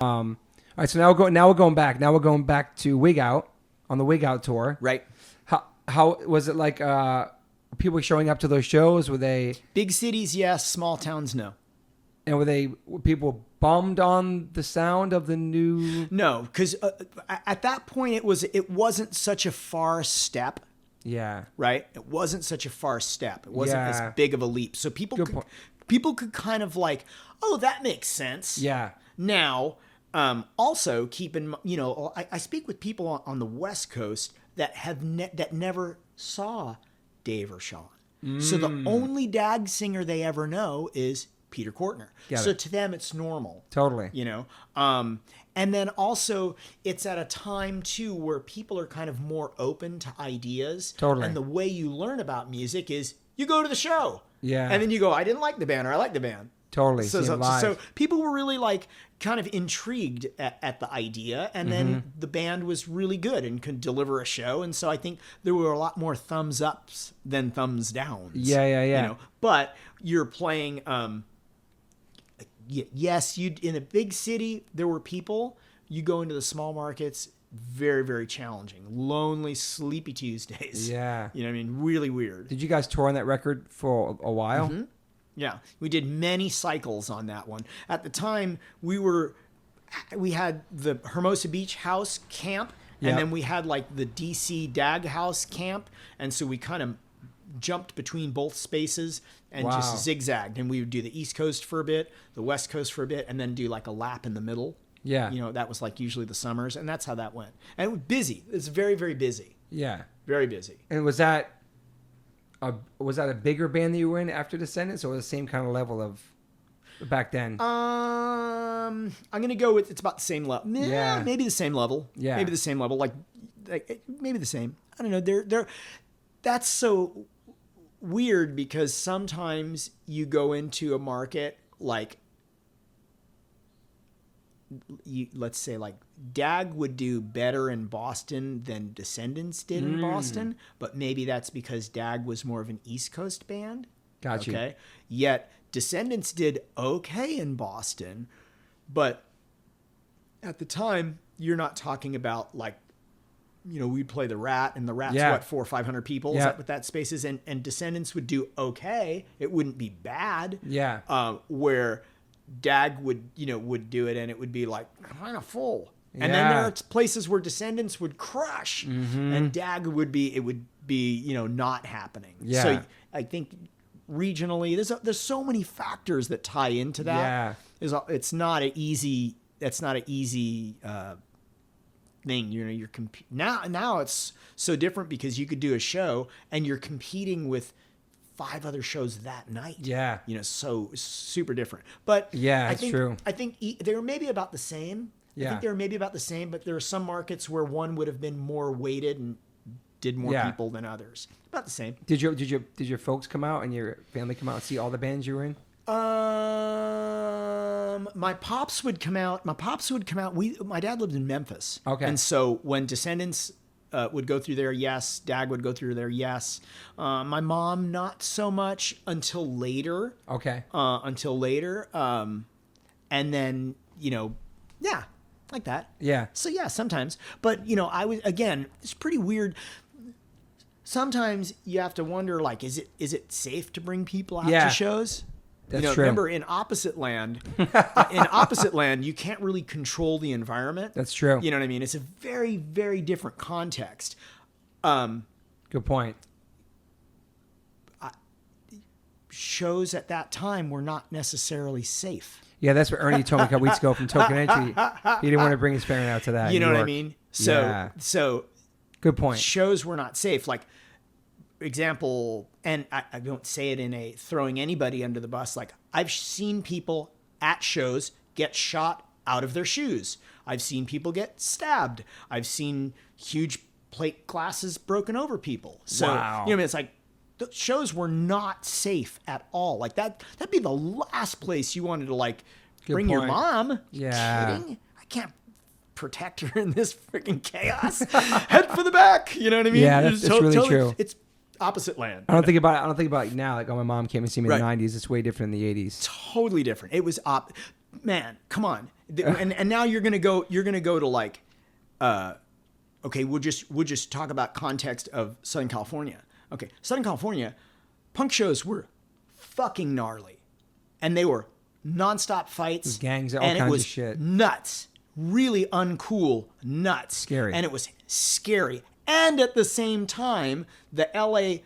All right, so now we're going back. Now we're going back to Wig Out on the Wig Out tour. Right. How was it like? People showing up to those shows? Were they big cities? Yes. Small towns? No. And were people bummed on the sound of the new? No, because at that point it wasn't such a far step. Yeah. Right. It wasn't such a far step. It wasn't as big of a leap. So people could kind of like, oh, that makes sense. Yeah. Now, also keep in mind, I speak with people on the West Coast that that never saw Dave or Sean. So the only Dag singer they ever know is Peter Kortner. So to them, it's normal. Totally. And then also it's at a time too where people are kind of more open to ideas. Totally. And the way you learn about music is you go to the show. Yeah. And then you go, I didn't like the band, or I like the band. Totally. So people were really like kind of intrigued at the idea, and then the band was really good and could deliver a show. And so I think there were a lot more thumbs ups than thumbs downs. Yeah. But you're playing. Yes, in a big city there were people. You go into the small markets, very, very challenging. Lonely, sleepy Tuesdays. Yeah. You know what I mean? Really weird. Did you guys tour on that record for a while? Mm-hmm. Yeah, we did many cycles on that one. At the time, we had the Hermosa Beach House camp, and then we had like the DC Dag House camp, and so we kind of jumped between both spaces and just zigzagged, and we would do the East Coast for a bit, the West Coast for a bit, and then do like a lap in the middle. Yeah. That was like usually the summers, and that's how that went. And it was busy. It's very, very busy. Yeah. Very busy. And was that a bigger band that you were in after Descendants, or was it the same kind of level of back then? I'm gonna go with it's about the same level. Yeah, maybe the same level. Yeah, maybe the same level. Like maybe the same. I don't know. They're that's so weird because sometimes you go into a market like let's say like Dag would do better in Boston than Descendants did in Boston, but maybe that's because Dag was more of an East Coast band. Gotcha. Okay. Yet Descendants did okay in Boston, but at the time you're not talking about like, we'd play the Rat, and the Rat's what, 400 or 500 people? Is that what that space is? And Descendants would do okay. It wouldn't be bad. Yeah. Where Dag would do it, and it would be like kind of full. And then there are places where Descendants would crush, and Dag would be not happening. Yeah. So I think regionally, there's so many factors that tie into that. Yeah. It's not an easy. That's not an easy thing. You're now it's so different because you could do a show and you're competing with 5 other shows that night. Yeah. So super different. But yeah, it's true. I think they were maybe about the same. Yeah. I think they were maybe about the same, but there are some markets where one would have been more weighted and did more people than others. About the same. Did your folks come out and your family come out and see all the bands you were in? My pops would come out. My dad lived in Memphis. Okay. And so when Descendants would go through there, yes. Dag would go through there, yes. My mom, not so much until later. Okay. And then, like that. Yeah. So yeah, sometimes. But, it's pretty weird. Sometimes you have to wonder, like, is it safe to bring people out to shows? That's true. Remember, in Opposite Land, you can't really control the environment. That's true. You know what I mean? It's a very, very different context. Good point. Shows at that time were not necessarily safe. Yeah, that's what Ernie told me a couple weeks ago from Token Entry. He didn't want to bring his family out to that. You know what I mean? So good point. Shows were not safe. Like, example, and I don't say it in a throwing anybody under the bus. Like, I've seen people at shows get shot out of their shoes. I've seen people get stabbed. I've seen huge plate glasses broken over people. So, wow. It's like, the shows were not safe at all. Like that'd be the last place you wanted to bring your mom. Yeah. You kidding? I can't protect her in this freaking chaos. Head for the back. You know what I mean? Yeah, that's really true. It's Opposite Land. I don't think about it now. Like, my mom came and see me in the 90s. It's way different in the 80s. Totally different. It was man, come on. And now you're gonna go to like, okay, we'll just talk about context of Southern California. Okay, Southern California, punk shows were fucking gnarly, and they were nonstop fights, gangs, all and kinds it was of shit. Nuts, really uncool, nuts, Scary, and it was scary. And at the same time, the LA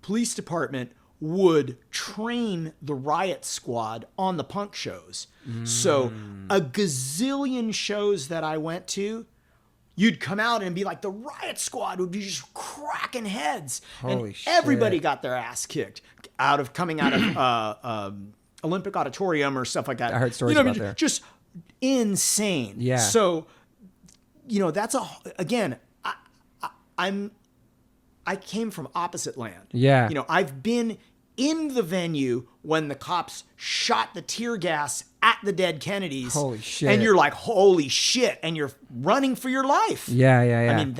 Police Department would train the riot squad on the punk shows. So a gazillion shows that I went to, you'd come out and be like, the riot squad would be just cracking heads. Holy and shit. Everybody got their ass kicked coming out of Olympic Auditorium or stuff like that. I heard stories about there. Just insane. Yeah. So, that's again, I came from opposite land. Yeah. I've been in the venue when the cops shot the tear gas at the dead Kennedys. Holy shit. And you're like, holy shit. And you're running for your life. Yeah. I mean,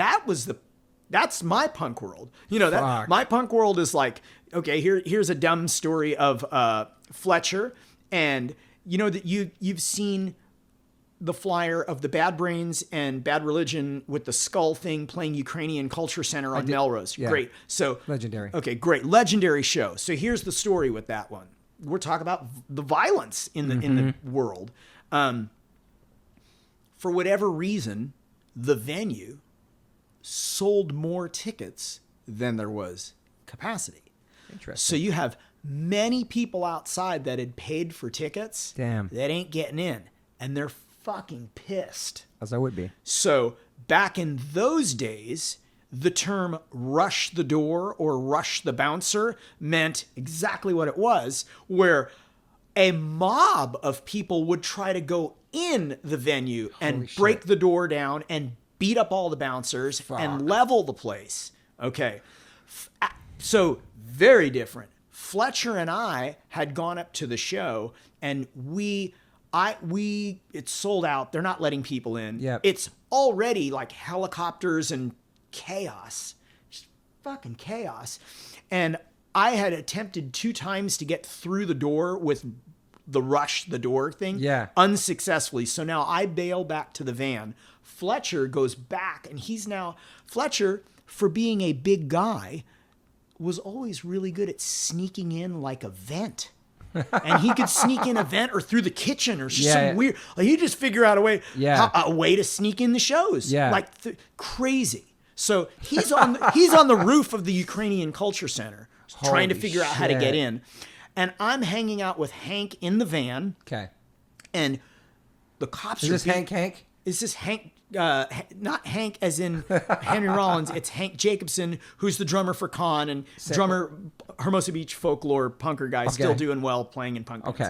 that's my punk world. Fuck. My punk world is like, okay, here's a dumb story of Fletcher. And that you've seen the flyer of the Bad Brains and Bad Religion with the skull thing playing Ukrainian Culture Center on Melrose. Yeah. Great. So Legendary. Okay, great. Legendary show. So here's the story with that one. We're talking about the violence in the world. For whatever reason, the venue sold more tickets than there was capacity. Interesting. So you have many people outside that had paid for tickets. Damn. That ain't getting in. And they're fucking pissed. As I would be. So back in those days, the term rush the door or rush the bouncer meant exactly what it was, where a mob of people would try to go in the venue and break the door down and beat up all the bouncers and level the place. Okay. So very different. Fletcher and I had gone up to the show and it's sold out. They're not letting people in. Yep. It's already like helicopters and chaos. Just fucking chaos. And I had attempted 2 times to get through the door with the rush the door thing. Yeah. Unsuccessfully. So now I bail back to the van. Fletcher goes back and Fletcher, for being a big guy, was always really good at sneaking in like a vent. And he could sneak in a vent or through the kitchen or some weird. Like he'd just figure out a way, a way to sneak in the shows. Yeah, like crazy. So he's on the roof of the Ukrainian Culture Center, trying to figure out how to get in. And I'm hanging out with Hank in the van. Okay. And the cops Is this Hank? Is this Hank? Not Hank as in Henry Rollins. It's Hank Jacobson, who's the drummer for Con and drummer, Hermosa Beach folklore punker guy, still doing well playing in punk bands.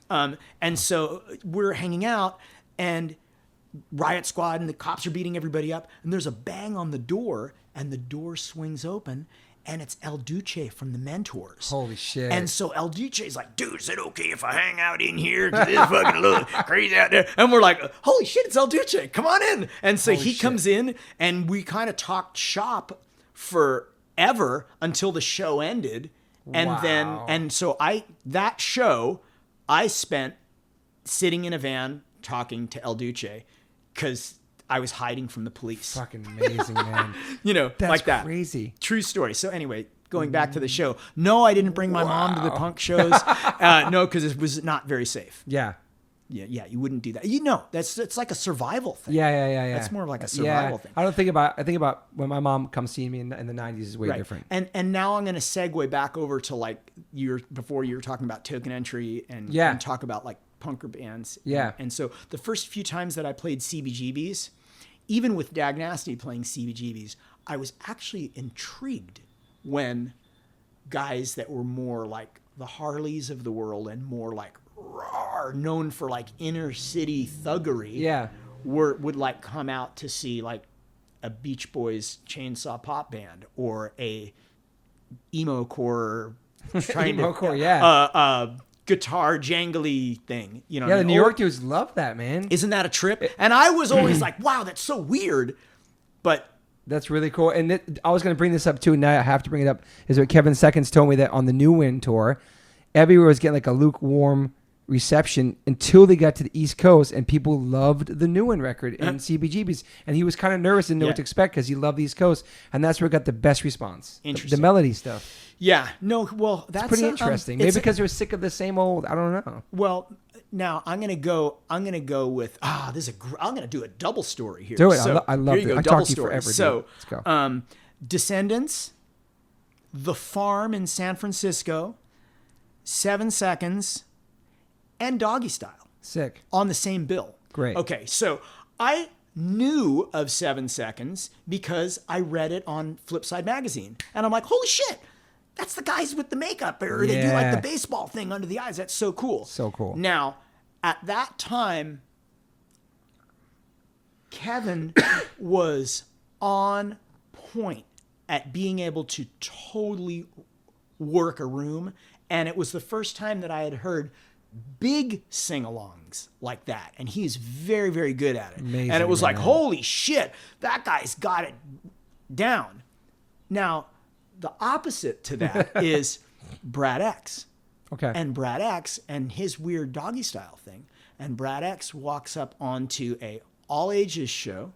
Okay. And so we're hanging out and riot squad and the cops are beating everybody up. And there's a bang on the door and the door swings open. And it's El Duce from the Mentors. Holy shit. And so El Duce is like, dude, is it okay if I hang out in here? Because it's fucking a little crazy out there. And we're like, holy shit, it's El Duce. Come on in. And so he comes in and we kind of talked shop forever until the show ended. And so that show, I spent sitting in a van talking to El Duce because I was hiding from the police. Fucking amazing, man. That's like that. Crazy. True story. So anyway, going back to the show. No, I didn't bring my mom to the punk shows. No, because it was not very safe. Yeah. Yeah, you wouldn't do that. It's like a survival thing. Yeah. That's more like a survival thing. I think about when my mom comes see me in the 90s is way different. And now I'm going to segue back over to before you were talking about Token Entry and talk about like punker bands. Yeah. And so the first few times that I played CBGBs, even with Dag Nasty playing CBGBs, I was actually intrigued when guys that were more like the Harleys of the world and more like known for like inner city thuggery would like come out to see like a Beach Boys chainsaw pop band or a emo core guitar jangly thing, the New York dudes love that, man. Isn't that a trip? And I was always like, wow, that's so weird, but that's really cool. And I was going to bring this up too, and now I have to bring it up. Is what Kevin Seconds told me that on the New Wind tour, everywhere was getting like a lukewarm reception until they got to the East Coast, and people loved the New One record in CBGB's, and he was kind of nervous and didn't know what to expect because he loved the East Coast, and that's where it got the best response. Interesting. The melody stuff. Yeah. No. Well, that's Pretty interesting. Maybe because they were sick of the same old. I don't know. Well, now I'm gonna go with I'm gonna do a double story here. Do it. So, I love it. I talk to you forever. Dude. So let's go. Descendants, The Farm in San Francisco, 7 Seconds, and Doggy Style. Sick. On the same bill. Great. Okay, so I knew of 7 Seconds because I read it on Flipside magazine, and I'm like, holy shit. That's the guys with the makeup, or they do like the baseball thing under the eyes. That's so cool. So cool. Now, at that time, Kevin was on point at being able to totally work a room. And it was the first time that I had heard big sing-alongs like that. And he's very, very good at it. Amazing, and it was like, man. holy shit, that guy's got it down. Now, the opposite to that is Brad X. Okay. And Brad X and his weird Doggy Style thing. And Brad X walks up onto a all-ages show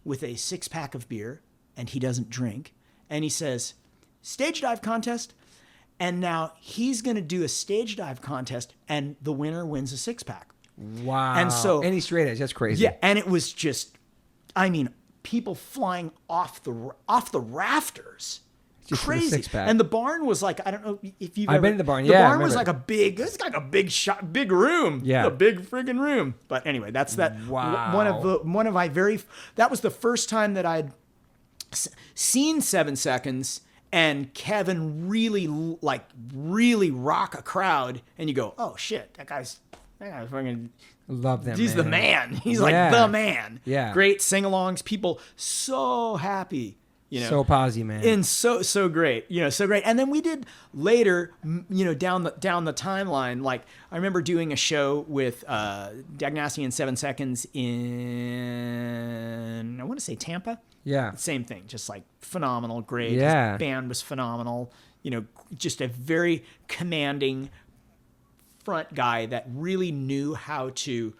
with a 6-pack of beer, and he doesn't drink. And he says, stage dive contest. And now he's going to do a stage dive contest, and the winner wins a 6-pack. Wow. And so any straight edge, that's crazy. Yeah, and it was just, I mean, people flying off the rafters. Just for the Crazy. 6-pack. And the barn was like, I don't know if you've I've been in the barn. The Yeah, I barn was remember. it's like a big room. Yeah. A big friggin' room. But anyway, that's that. Wow. One of my that was the first time that I'd seen 7 Seconds, and Kevin really rock a crowd, and you go, oh shit, that guy's fucking. Love them. He's man. the man. He's like the man. Yeah. Great sing-alongs. People so happy. You know, So posy, man. and so great, so great. And then we did later, down the timeline. Like I remember doing a show with Dag Nasty and 7 Seconds in, I want to say Tampa. Yeah. Same thing, just like phenomenal, great. Yeah. His band was phenomenal. Just a very commanding front guy that really knew how to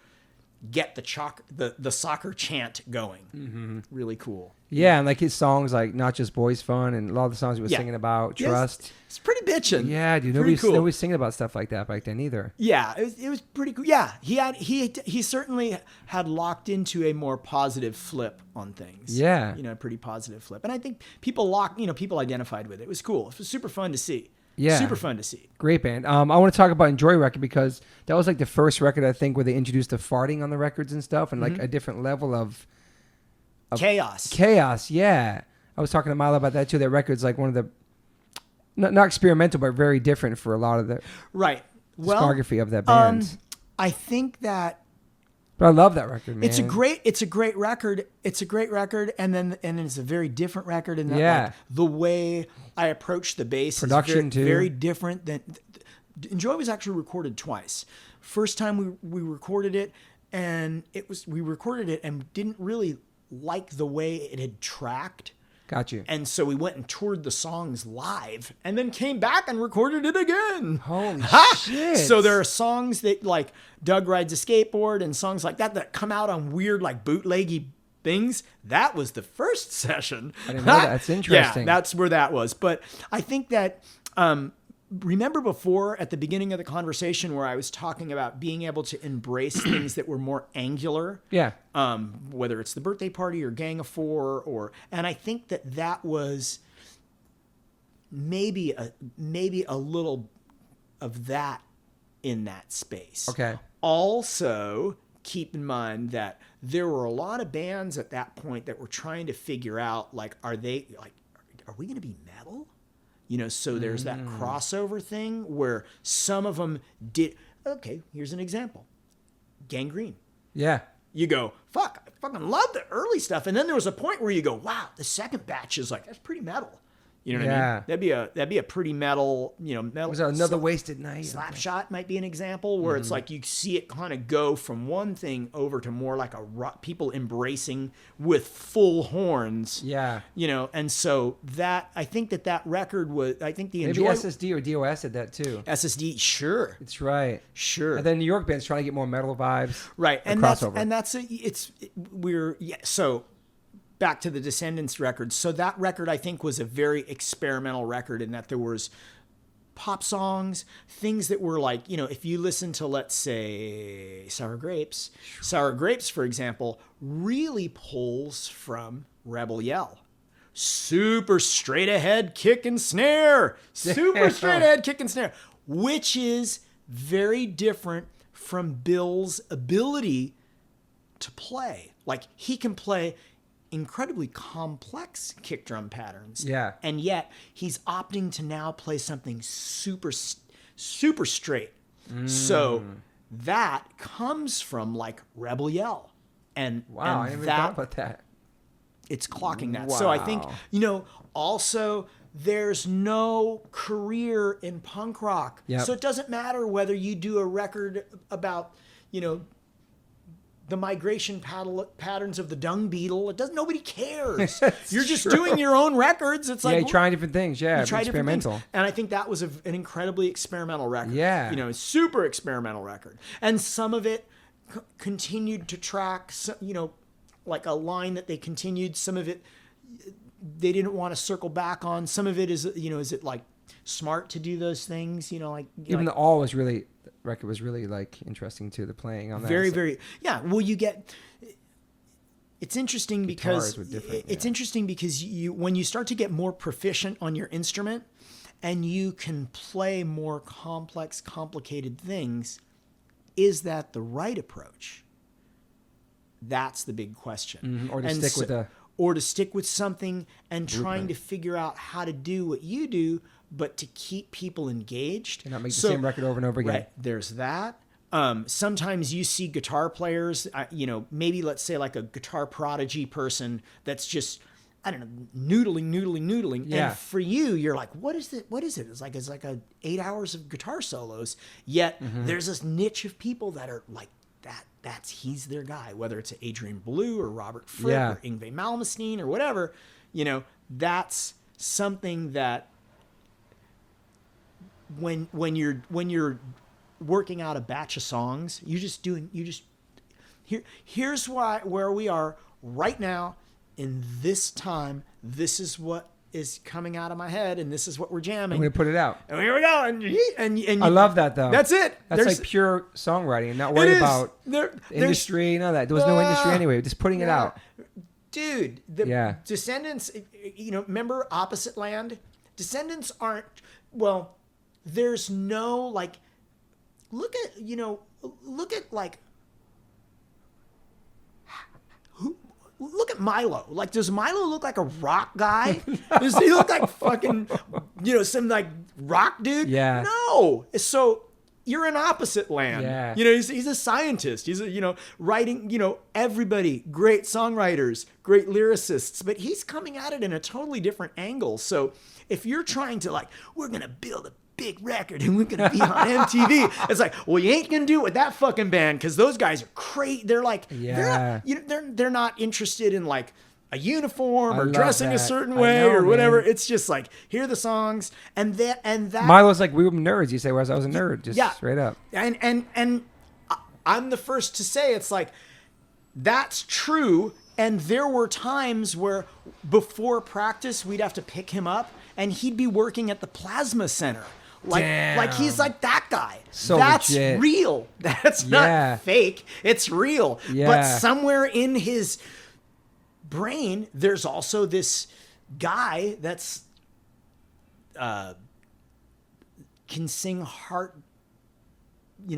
get the soccer chant going. Mm-hmm. Really cool. Yeah, and like his songs, like Not Just Boys Fun, and a lot of the songs he was singing about, Trust. Yes, it's pretty bitchin'. Yeah, dude, Pretty cool. nobody's singing about stuff like that back then either. Yeah, it was pretty cool. Yeah, he certainly had locked into a more positive flip on things. Yeah. A pretty positive flip. And I think people identified with it. It was cool. It was super fun to see. Yeah. Super fun to see. Great band. I want to talk about Enjoy record because that was like the first record, I think, where they introduced the farting on the records and stuff, and like a different level of chaos. Yeah, I was talking to Milo about that too. That record's like one of the not experimental, but very different for a lot of the discography of that band. I think that, but I love that record, man. It's a great record. It's a great record, and it's a very different record. And like, the way I approach the bass production is too very different than. Enjoy was actually recorded twice. First time we recorded it, and we recorded it and didn't really like the way it had tracked. Got you. And so we went and toured the songs live and then came back and recorded it again. Holy shit. So there are songs that like Doug Rides a Skateboard and songs like that come out on weird like bootleggy things. That was the first session. I didn't know that. That's interesting. Yeah, that's where that was. But I think that remember before at the beginning of the conversation where I was talking about being able to embrace things that were more angular. Yeah. Whether it's the Birthday Party or Gang of Four and I think that was maybe a little of that in that space. Okay. Also, keep in mind that there were a lot of bands at that point that were trying to figure out like, are we going to be metal? So there's that crossover thing where some of them did. Okay, here's an example. Gangrene. Yeah. You go, fuck, I fucking love the early stuff. And then there was a point where you go, wow, the second batch is like, that's pretty metal. You know what I mean? That'd be a pretty metal, metal. Was Another Wasted Night? Slapshot might be an example where it's like you see it kind of go from one thing over to more like a rock, people embracing with full horns. Yeah. And so that, I think that record was, I think the maybe SSD or DOS did that too. SSD, sure. It's right. Sure. And then New York band's trying to get more metal vibes. Right. Crossover. So back to the Descendants record. So that record, I think, was a very experimental record in that there was pop songs, things that were like, if you listen to, let's say, Sour Grapes, for example, really pulls from Rebel Yell. Super straight ahead kick and snare. Which is very different from Bill's ability to play. Like, he can play incredibly complex kick drum patterns. Yeah. And yet he's opting to now play something super straight. So that comes from like Rebel Yell. And wow, I never thought about that. It's clocking that. Wow. So I think, also there's no career in punk rock. Yep. So it doesn't matter whether you do a record about, the migration patterns of the dung beetle. Nobody cares. You're just doing your own records. It's like, you're trying different things. Yeah, experimental. And I think that was an incredibly experimental record. Yeah, super experimental record. And some of it continued to track. Like a line that they continued. Some of it they didn't want to circle back on. Some of it is, is it like smart to do those things? Even the All was really. Record was really like interesting too. The playing on that very well, you get it's interesting because interesting because you when you start to get more proficient on your instrument and you can play more complex, complicated things, is that the right approach? That's the big question. Or to stick with something and trying to figure out how to do what you do, but to keep people engaged. And not make the same record over and over again. Right, there's that. Sometimes you see guitar players, maybe let's say like a guitar prodigy person that's just, I don't know, noodling. Yeah. And for you, you're like, what is it? It's like 8 hours of guitar solos. Yet there's this niche of people that are like that. He's their guy, whether it's Adrian Belew or Robert Fripp or Yngwie Malmsteen or whatever. That's something that when you're working out a batch of songs, here's where we are right now in this time. This is what is coming out of my head, and this is what we're jamming. I'm gonna put it out. And here we go. And I love that though. That's it. That's like pure songwriting, not worried about industry. None of that. There was no industry anyway. Just putting it out. Dude, Descendants. Remember Opposite Land? Descendants aren't. Well, there's no like. Look at like. Look at Milo. Like, does Milo look like a rock guy? Does he look like fucking, some like rock dude? Yeah. No. So you're in Opposite Land. Yeah. He's a scientist. He's writing, everybody, great songwriters, great lyricists, but he's coming at it in a totally different angle. So if you're trying to like, we're going to build a big record and we're gonna be on MTV. It's like, well, you ain't gonna do it with that fucking band because those guys are crazy. They're like, they're not interested in like a uniform or dressing a certain way or whatever. It's just like, hear the songs and that. Milo's like, we were nerds. You say, whereas I was a nerd, just straight up. And I'm the first to say it's like that's true. And there were times where before practice we'd have to pick him up and he'd be working at the Plasma Center. Like he's like that guy. So that's legit. Real. That's not fake. It's real. Yeah. But somewhere in his brain, there's also this guy that's can sing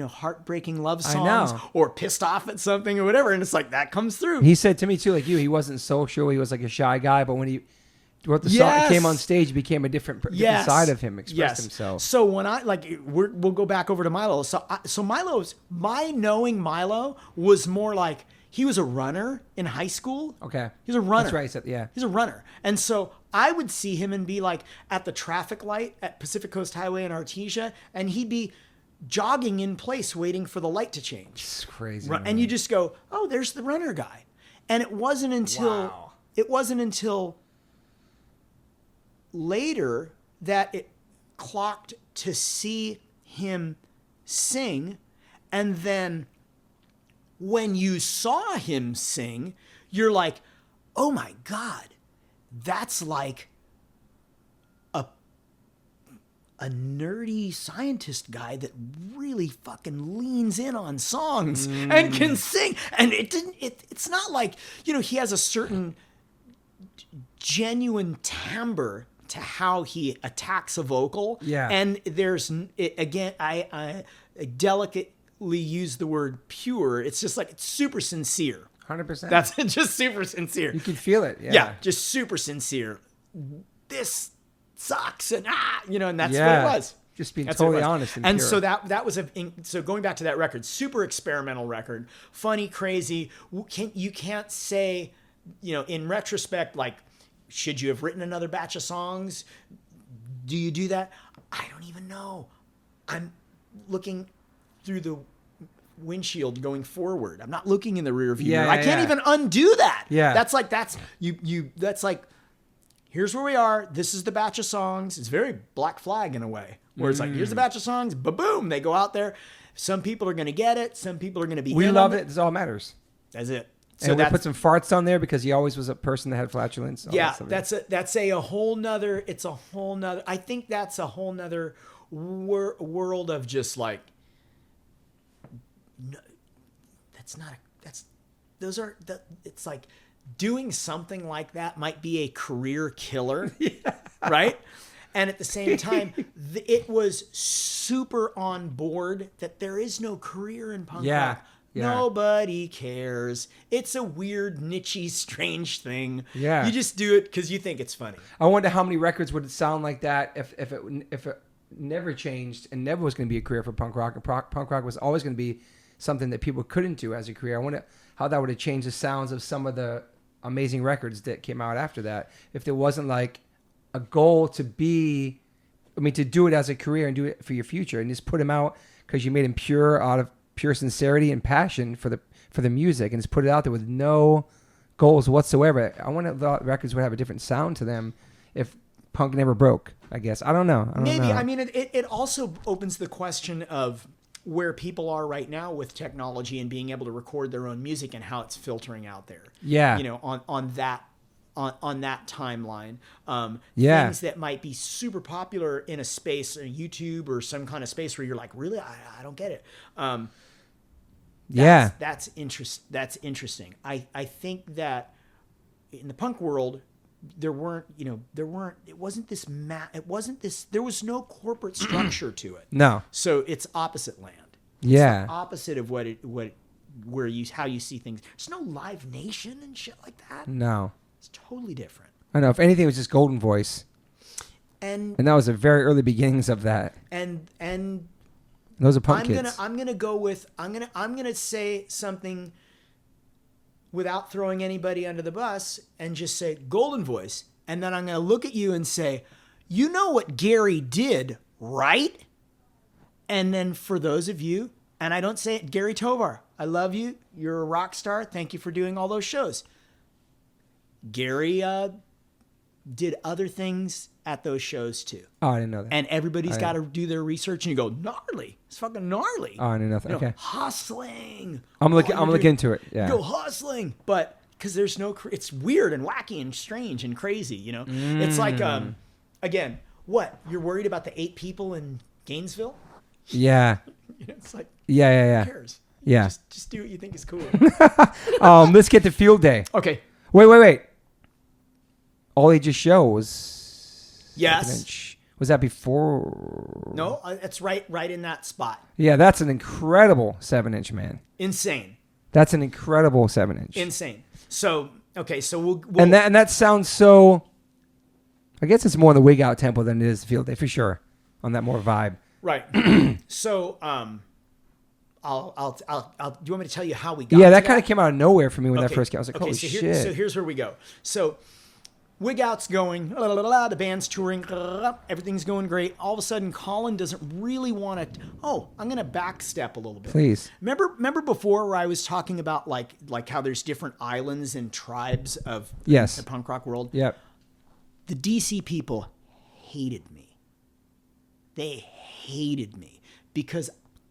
heartbreaking love songs or pissed off at something or whatever, and it's like that comes through. He said to me too, like you, he wasn't social. He was like a shy guy, but when he wrote the song, came on stage, he became a different side of him, expressed himself. So when I we'll go back over to Milo. So Milo's my knowing Milo was more like he was a runner in high school. Okay. He's a runner. That's right. So, yeah. He's a runner. And so I would see him and be like at the traffic light at Pacific Coast Highway in Artesia, and he'd be jogging in place waiting for the light to change. It's crazy. And you just go, oh, there's the runner guy. And it wasn't until later that it clocked to see him sing. And then when you saw him sing, you're like, oh my God, that's like a nerdy scientist guy that really fucking leans in on songs and can sing. And it's not like, he has a certain genuine timbre to how he attacks a vocal. Yeah. And there's, again, I delicately use the word pure. It's just like, it's super sincere. 100%. That's just super sincere. You can feel it. Yeah, just super sincere. This sucks, and and that's what it was. Just being totally honest and pure. So that was so going back to that record, super experimental record, funny, crazy. You can't say, in retrospect, like, should you have written another batch of songs? Do you do that? I don't even know. I'm looking through the windshield going forward. I'm not looking in the rear view mirror. I can't even undo that. Yeah. That's like that's like, here's where we are. This is the batch of songs. It's very Black Flag in a way, where it's like, here's the batch of songs. Ba-boom. They go out there. Some people are going to get it. Some people are going to be. We love it. That's all that matters. That's it. So we put some farts on there because he always was a person that had flatulence. Yeah, that's a whole nother. It's a whole nother. I think that's a whole nother world of just like. No, it's like doing something like that might be a career killer, right? And at the same time, it was super on board that there is no career in punk rock. Yeah. Nobody cares. It's a weird, niche-y, strange thing. Yeah. You just do it because you think it's funny. I wonder how many records would it sound like that if it never changed and never was going to be a career for punk rock. Punk rock was always going to be something that people couldn't do as a career. I wonder how that would have changed the sounds of some of the amazing records that came out after that. If there wasn't like a goal to do it as a career and do it for your future and just put him out because you made him pure out of pure sincerity and passion for the music and just put it out there with no goals whatsoever. I wonder if the records would have a different sound to them if punk never broke, I guess. I don't know. Maybe. I mean, it also opens the question of where people are right now with technology and being able to record their own music and how it's filtering out there. Yeah. On that timeline. Yeah. Things that might be super popular in a space, or YouTube or some kind of space where you're like, really? I don't get it. That's interesting. I think that in the punk world, there wasn't this, there was no corporate structure to it. No. So it's opposite land. Yeah. It's the opposite of how you see things. There's no Live Nation and shit like that. No. It's totally different. I know. If anything, it was just Golden Voice. And that was the very early beginnings of that. And those are punk kids. I'm gonna say something without throwing anybody under the bus and just say Golden Voice. And then I'm going to look at you and say, you know what Gary did, right? And then for those of you, and I don't say it, Gary Tovar, I love you. You're a rock star. Thank you for doing all those shows. Gary did other things at those shows too. Oh, I didn't know that. And everybody's got to do their research, and you go, gnarly. It's fucking gnarly. Oh, I didn't know that. Okay. Hustling. I'm looking into it. Yeah. Go hustling. But because there's no, it's weird and wacky and strange and crazy, It's like, again, what? You're worried about the 8 people in Gainesville? Yeah. It's like, yeah. Who cares? Yeah. Just do what you think is cool. Let's get to Field Day. Okay. Wait. All Ages Show was... Yes. Was that before? No, it's right in that spot. Yeah, that's an incredible 7-inch, man. Insane. That's an incredible 7-inch. Insane. So, okay, so we'll and that sounds so... I guess it's more in the Wig Out tempo than it is Field Day, for sure. On that more vibe. Right. So, Do you want me to tell you how we got? Yeah, that kind of came out of nowhere for me when that first came. I was like, holy so shit. So here's where we go. So Wig Out's going, the band's touring, everything's going great. All of a sudden, Colin doesn't really want to. Oh, I'm going to backstep a little bit. Please. Remember before where I was talking about like how there's different islands and tribes of the punk rock world? Yep. The DC people hated me. They hated me because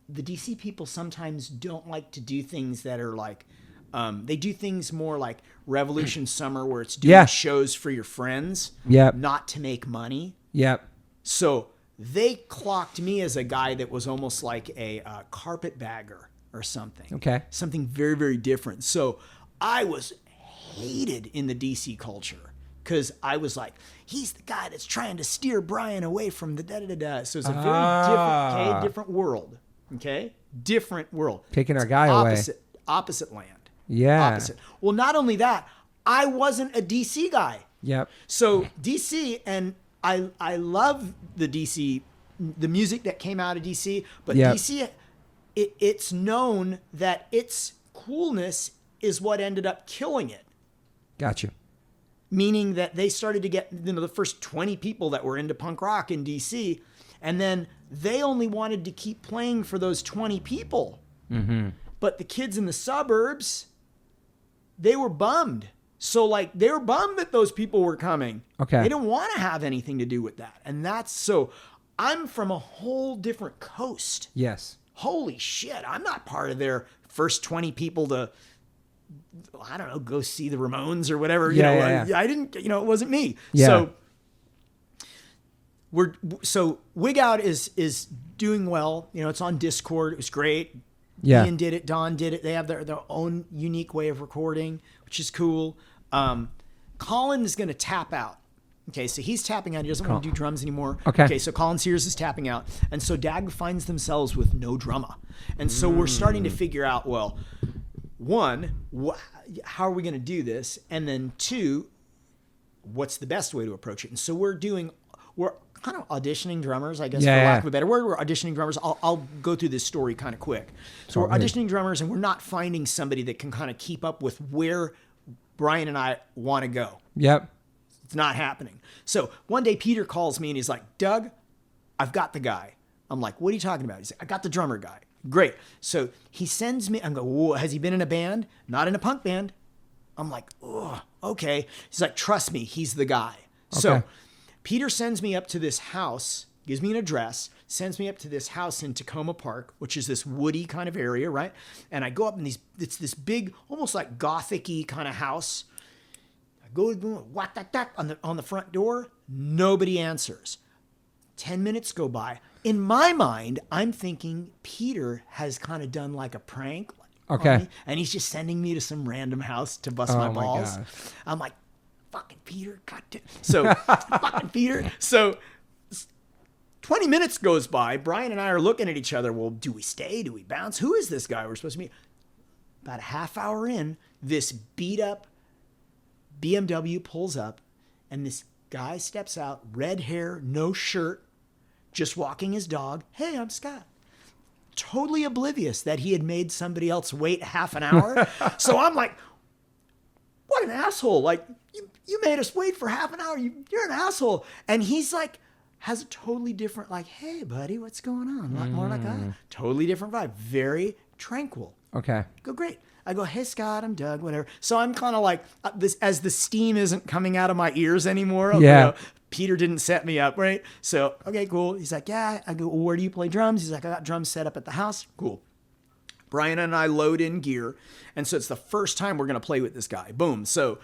the DC people sometimes don't like to do things that are like, they do things more like Revolution Summer where it's doing shows for your friends, not to make money. Yep. So they clocked me as a guy that was almost like a carpetbagger or something. Okay. Something very, very different. So I was hated in the DC culture because I was like, he's the guy that's trying to steer Brian away from the da-da-da-da. So it's a very different world. Okay? Different world. Taking our guy away. Opposite land. Yeah. Opposite. Well, not only that, I wasn't a DC guy. Yep. So DC, and I love the DC, the music that came out of DC, but DC, it's known that its coolness is what ended up killing it. Gotcha. Meaning that they started to get the first 20 people that were into punk rock in DC, and then they only wanted to keep playing for those 20 people. Mm-hmm. But the kids in the suburbs, they were bummed. So like they were bummed that those people were coming. Okay. They didn't want to have anything to do with that. And that's so I'm from a whole different coast. Yes. Holy shit. I'm not part of their first 20 people to, I don't know, go see the Ramones or whatever. I didn't, it wasn't me. Yeah. So Wig Out is doing well. It's on Discord. It was great. Yeah. Ian did it. Don did it. They have their own unique way of recording, which is cool. Colin is going to tap out. Okay, so he's tapping out. He doesn't want to do drums anymore. Okay, so Colin Sears is tapping out. And so Dag finds themselves with no drummer. And so we're starting to figure out, well, one, how are we going to do this? And then two, what's the best way to approach it? And so we're kind of auditioning drummers, I guess, for lack of a better word. We're auditioning drummers. I'll go through this story kind of quick. So we're auditioning drummers, and we're not finding somebody that can kind of keep up with where Brian and I want to go. Yep. It's not happening. So one day Peter calls me, and he's like, Doug, I've got the guy. I'm like, what are you talking about? He's like, I got the drummer guy. Great. So he sends me, I'm going, whoa, has he been in a band? Not in a punk band. I'm like, oh, okay. He's like, trust me, he's the guy. Okay. So Peter sends me up to this house, gives me an address, sends me up to this house in Tacoma Park, which is this woody kind of area, right? And I go up in it's this big, almost like Gothic-y kind of house. I go on the front door. Nobody answers. 10 minutes go by. In my mind, I'm thinking Peter has kind of done like a prank. Okay. On me, and he's just sending me to some random house to bust my balls. God. I'm like, fucking Peter, goddamn. So, fucking Peter. So, 20 minutes goes by. Brian and I are looking at each other. Well, do we stay? Do we bounce? Who is this guy we're supposed to meet? About a half hour in, this beat up BMW pulls up, and this guy steps out, red hair, no shirt, just walking his dog. Hey, I'm Scott. Totally oblivious that he had made somebody else wait half an hour. So I'm like, what an asshole. Like, you made us wait for half an hour. You're an asshole. And he's like, has a totally different, like, hey, buddy, what's going on? A lot more like that. Totally different vibe. Very tranquil. Okay. Go, great. I go, hey, Scott, I'm Doug, whatever. So I'm kind of like, this as the steam isn't coming out of my ears anymore. Yeah. Peter didn't set me up, right? So, okay, cool. He's like, yeah. I go, well, where do you play drums? He's like, I got drums set up at the house. Cool. Brian and I load in gear. And so it's the first time we're going to play with this guy. Boom. So,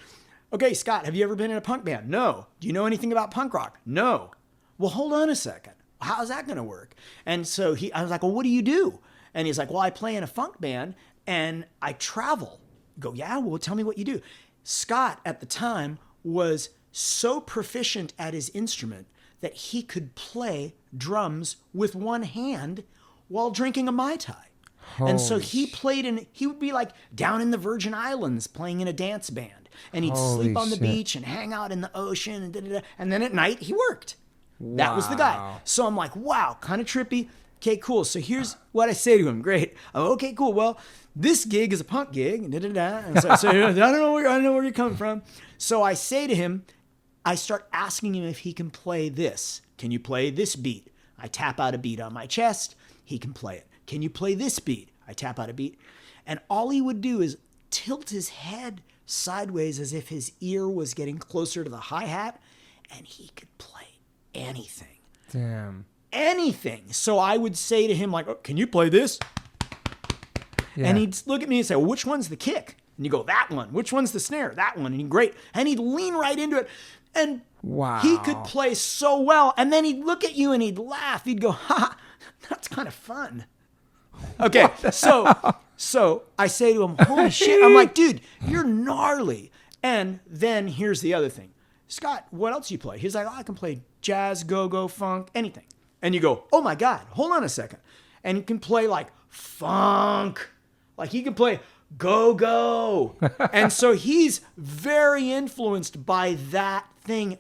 okay, Scott, have you ever been in a punk band? No. Do you know anything about punk rock? No. Well, hold on a second. How's that going to work? And so I was like, well, what do you do? And he's like, well, I play in a funk band and I travel. I go, yeah, well, tell me what you do. Scott at the time was so proficient at his instrument that he could play drums with one hand while drinking a Mai Tai. And so he would be like down in the Virgin Islands playing in a dance band. And he'd sleep on the beach and hang out in the ocean. And then at night he worked. Wow. That was the guy. So I'm like, wow, kind of trippy. okay, cool. So here's what I say to him. Great. Okay, cool. Well, this gig is a punk gig. And so I don't know where you're coming from. So I say to him, I start asking him if he can play this. Can you play this beat? I tap out a beat on my chest. He can play it. Can you play this beat? I tap out a beat. And all he would do is tilt his head sideways as if his ear was getting closer to the hi-hat. And he could play anything. Damn. Anything. So I would say to him, like, oh, can you play this? Yeah. And he'd look at me and say, well, which one's the kick? And you go, that one. Which one's the snare? That one. And he'd great. And he'd lean right into it. And wow, he could play so well. And then he'd look at you and he'd laugh. He'd go, ha, that's kind of fun. Okay, so I say to him, holy shit. I'm like, dude, you're gnarly. And then here's the other thing. Scott, what else do you play? He's like, oh, I can play jazz, go-go, funk, anything. And you go, oh my God, hold on a second. And he can play like funk. Like he can play go-go. And so he's very influenced by that thing.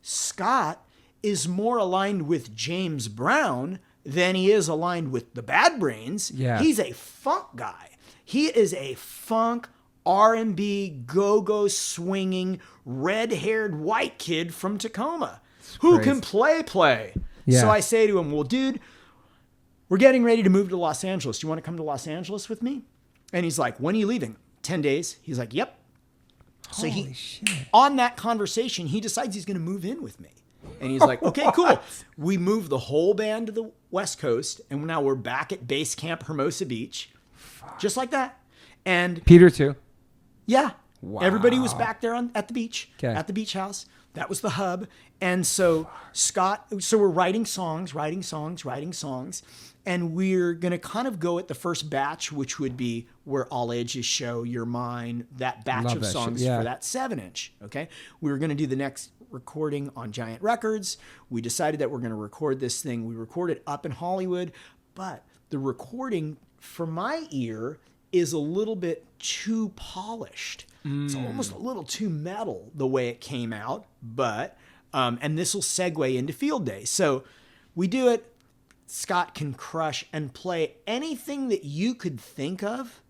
Scott is more aligned with James Brown than he is aligned with the Bad Brains. Yeah. He's a funk guy. He is a funk R&B, go-go swinging, red-haired white kid from Tacoma who can play. Yeah. So I say to him, well, dude, we're getting ready to move to Los Angeles. Do you want to come to Los Angeles with me? And he's like, when are you leaving? 10 days. He's like, yep. Holy shit. On that conversation, he decides he's going to move in with me. And he's like, okay, cool. We moved the whole band to the West Coast, and now we're back at base camp Hermosa Beach. Fuck. Just like that. And Peter too. Yeah. Wow. Everybody was back there at the beach, okay, at the beach house. That was the hub. And so we're writing songs. And we're going to kind of go at the first batch, which would be Where All Ages Show, You're Mine, that batch of songs for that 7-inch. Okay. We were going to do the next recording on Giant Records. We decided that we're going to record this thing. We recorded up in Hollywood, but the recording for my ear is a little bit too polished. It's almost a little too metal the way it came out, but, and this will segue into Field Day. So we do it. Scott can crush and play anything that you could think of,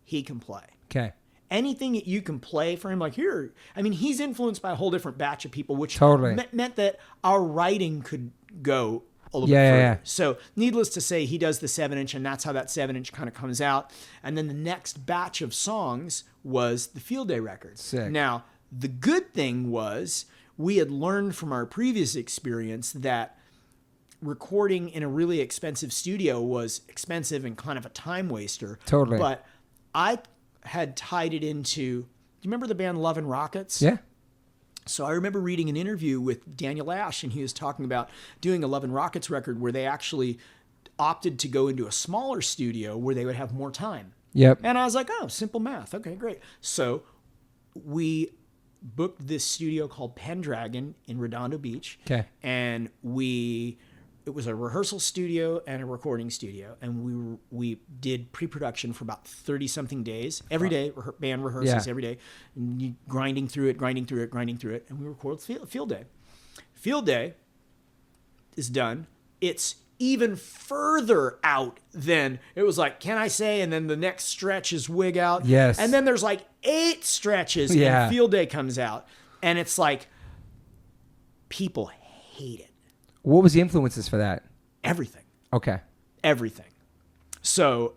he can play. Okay. Anything that you can play for him, like here. I mean, he's influenced by a whole different batch of people, which meant that our writing could go a little bit further. Yeah. So needless to say, he does the 7-inch, and that's how that 7-inch kind of comes out. And then the next batch of songs was the Field Day records. Sick. Now, the good thing was we had learned from our previous experience that recording in a really expensive studio was expensive and kind of a time waster. Totally. But I had tied it into, do you remember the band Love and Rockets? Yeah. So I remember reading an interview with Daniel Ash, and he was talking about doing a Love and Rockets record where they actually opted to go into a smaller studio where they would have more time. Yep. And I was like, oh, simple math. Okay, great. So we booked this studio called Pendragon in Redondo Beach. Okay. And it was a rehearsal studio and a recording studio, and we did pre-production for about 30-something days. Every day, band rehearsals every day, and you grinding through it, and we recorded Field Day. Field Day is done. It's even further out than, it was like, Can I Say? And then the next stretch is Wig Out. Yes. And then there's like 8 stretches, and Field Day comes out, and it's like, people hate it. What was the influences for that? Everything. Okay. Everything. So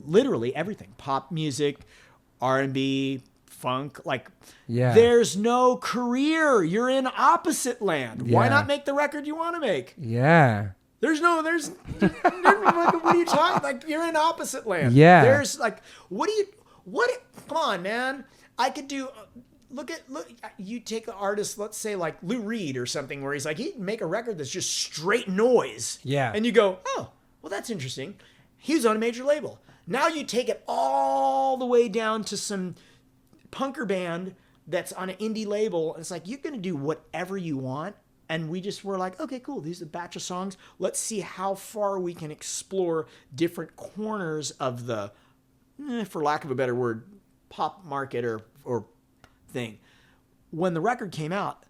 literally everything. Pop music, R&B, funk. Like, there's no career. You're in opposite land. Why not make the record you want to make? Yeah. There's what are you talking? Like, you're in opposite land. Yeah. There's like, come on, man. I could do... Look, you take an artist, let's say like Lou Reed or something, where he's like, he'd make a record that's just straight noise. Yeah. And you go, oh, well, that's interesting. He was on a major label. Now you take it all the way down to some punker band that's on an indie label. And it's like, you're going to do whatever you want. And we just were like, okay, cool. These are a batch of songs. Let's see how far we can explore different corners of the, for lack of a better word, pop market or thing. When the record came out,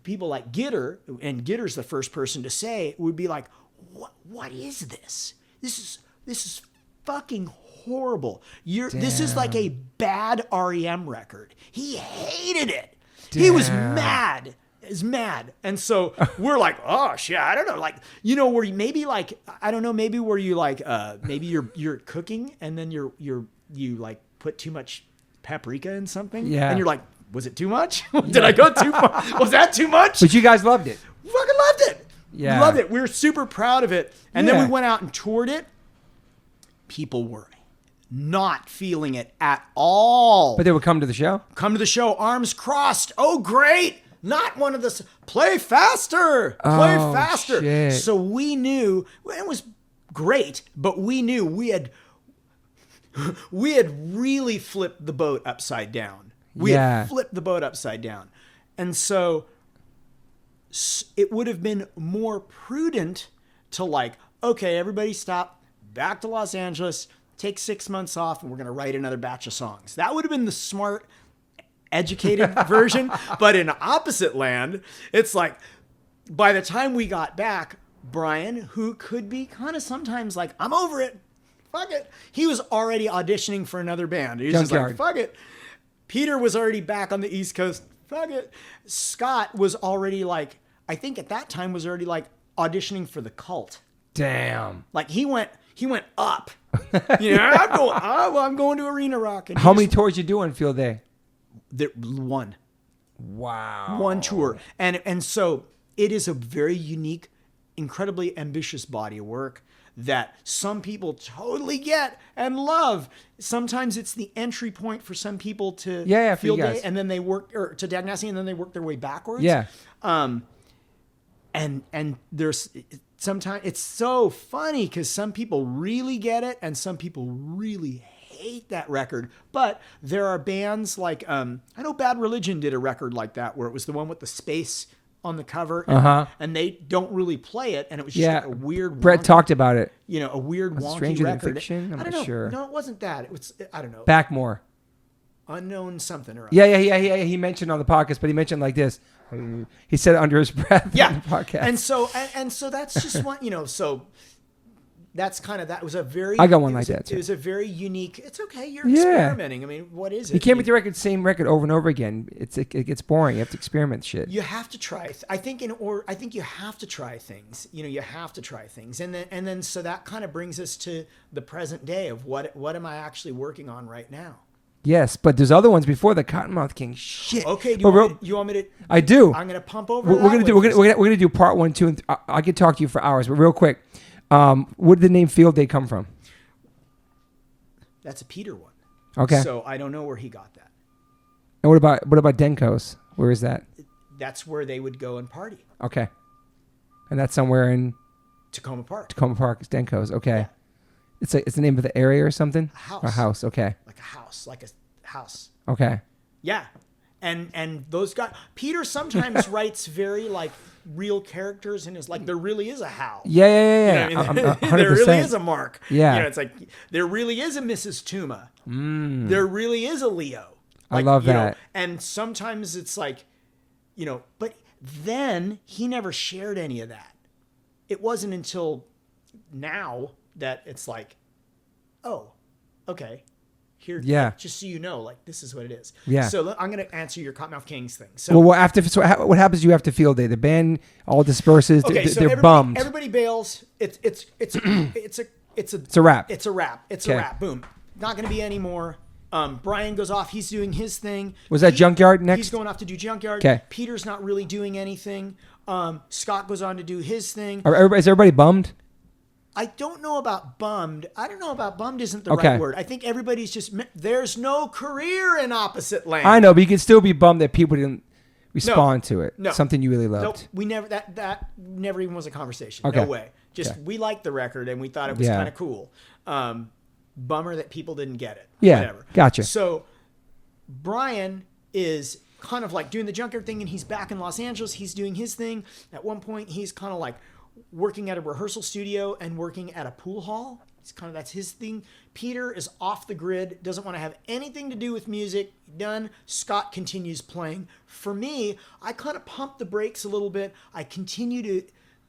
people like Gitter, and Gitter's the first person to say, would be like, what is this? This is fucking horrible. This is like a bad REM record. He hated it. Damn. He was mad. Is mad. And so we're like, oh shit, I don't know. Like, where you maybe like, I don't know, maybe where you like, maybe you're cooking and then you like put too much paprika in something. Yeah. And you're like, was it too much? Did I go too far? Was that too much? But you guys loved it. We fucking loved it. Yeah. Loved it. We were super proud of it. And then we went out and toured it. People were not feeling it at all. But they would come to the show? Come to the show, arms crossed. Oh, great. Not one of the play faster. Play faster. Shit. So we knew it was great, but we knew we had really flipped the boat upside down. We had flipped the boat upside down. And so it would have been more prudent to like, okay, everybody stop, back to Los Angeles, take 6 months off, and we're going to write another batch of songs. That would have been the smart, educated version. But in opposite land, it's like, by the time we got back, Brian, who could be kind of sometimes like, I'm over it, fuck it. He was already auditioning for another band. He was just like, fuck it. Peter was already back on the East Coast. Fuck it. Scott was already like, I think at that time was already like auditioning for the Cult. Damn. Like he went up. I'm going to Arena Rock. And how many tours you do on Field Day? One. Wow. One tour. And so it is a very unique, incredibly ambitious body of work that some people totally get and love. Sometimes it's the entry point for some people to Field Day, and then they work, or to Dag Nasty, and then they work their way backwards. Yeah. And there's sometimes it's so funny because some people really get it and some people really hate that record. But there are bands like I know Bad Religion did a record like that where it was the one with the space on the cover, and they don't really play it, and it was just like a weird. Brett talked about it. A weird wonky Stranger record. Than Fiction? I'm not sure. No, it wasn't that. It was, I don't know. Backmore. Unknown something or other. Yeah. He mentioned on the podcast, but he mentioned like this. He said it under his breath. Yeah. On the podcast. And so that's just one. So that's kind of, that was a very. I got one like that too. It was a very unique. It's okay. You're experimenting. I mean, what is it? You can't make the same record over and over again. It gets boring. You have to experiment shit. You have to try. I think you have to try things. You have to try things, and then so that kind of brings us to the present day of what am I actually working on right now. Yes, but there's other ones before the Cottonmouth King. Shit. Okay, you want me to? I do. I'm gonna pump over. We're gonna do part 1, 2, and I could talk to you for hours, but real quick, where did the name Field Day come from? That's a Peter one. Okay. So I don't know where he got that. And what about Denko's? Where is that? That's where they would go and party. Okay. And that's somewhere in Tacoma Park. Tacoma Park is Denko's. Okay. Yeah. It's the name of the area or something? A house. Okay. Like a house. Okay. Yeah. And those guys, Peter sometimes writes very like real characters and is like, there really is a Hal. Yeah. You know what I mean? There really is a Mark. Yeah. It's like, there really is a Mrs. Tuma. There really is a Leo. Like, I love that. And sometimes it's like, but then he never shared any of that. It wasn't until now that it's like, oh, okay. Here, just so you know, like, this is what it is. Yeah. So I'm going to answer your Cottonmouth Kings thing. So, what happens to you after Field Day? The band all disperses. Okay, they're bummed. Everybody bails. It's a wrap. It's a wrap. Boom. Not going to be any more. Brian goes off. He's doing his thing. Was that Junkyard next? He's going off to do Junkyard. Okay. Peter's not really doing anything. Scott goes on to do his thing. Is everybody bummed? I don't know about bummed. I don't know about bummed isn't the right word. I think everybody's just, there's no career in Opposite Land. I know, but you can still be bummed that people didn't respond to it. No. Something you really loved. Nope. We never, that never even was a conversation. Okay. No way. Just, we liked the record and we thought it was kind of cool. Bummer that people didn't get it. Yeah. Whatever. Gotcha. So Brian is kind of like doing the Junkyard thing and he's back in Los Angeles. He's doing his thing. At one point, he's kind of like working at a rehearsal studio and working at a pool hall. That's his thing. Peter is off the grid, doesn't want to have anything to do with music. Done. Scott continues playing. For me, I kind of pump the brakes a little bit. I continue to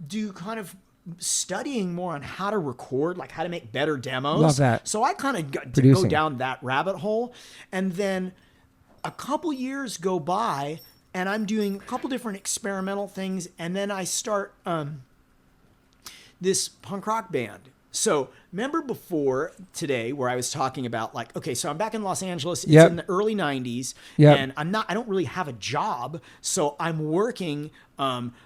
do kind of studying more on how to record, like how to make better demos. Love that. So I kind of got to go down that rabbit hole. And then a couple years go by and I'm doing a couple different experimental things. And then I start this punk rock band. So remember before today where I was talking about like, okay, so I'm back in Los Angeles. It's in the early 90s and I don't really have a job. So I'm working,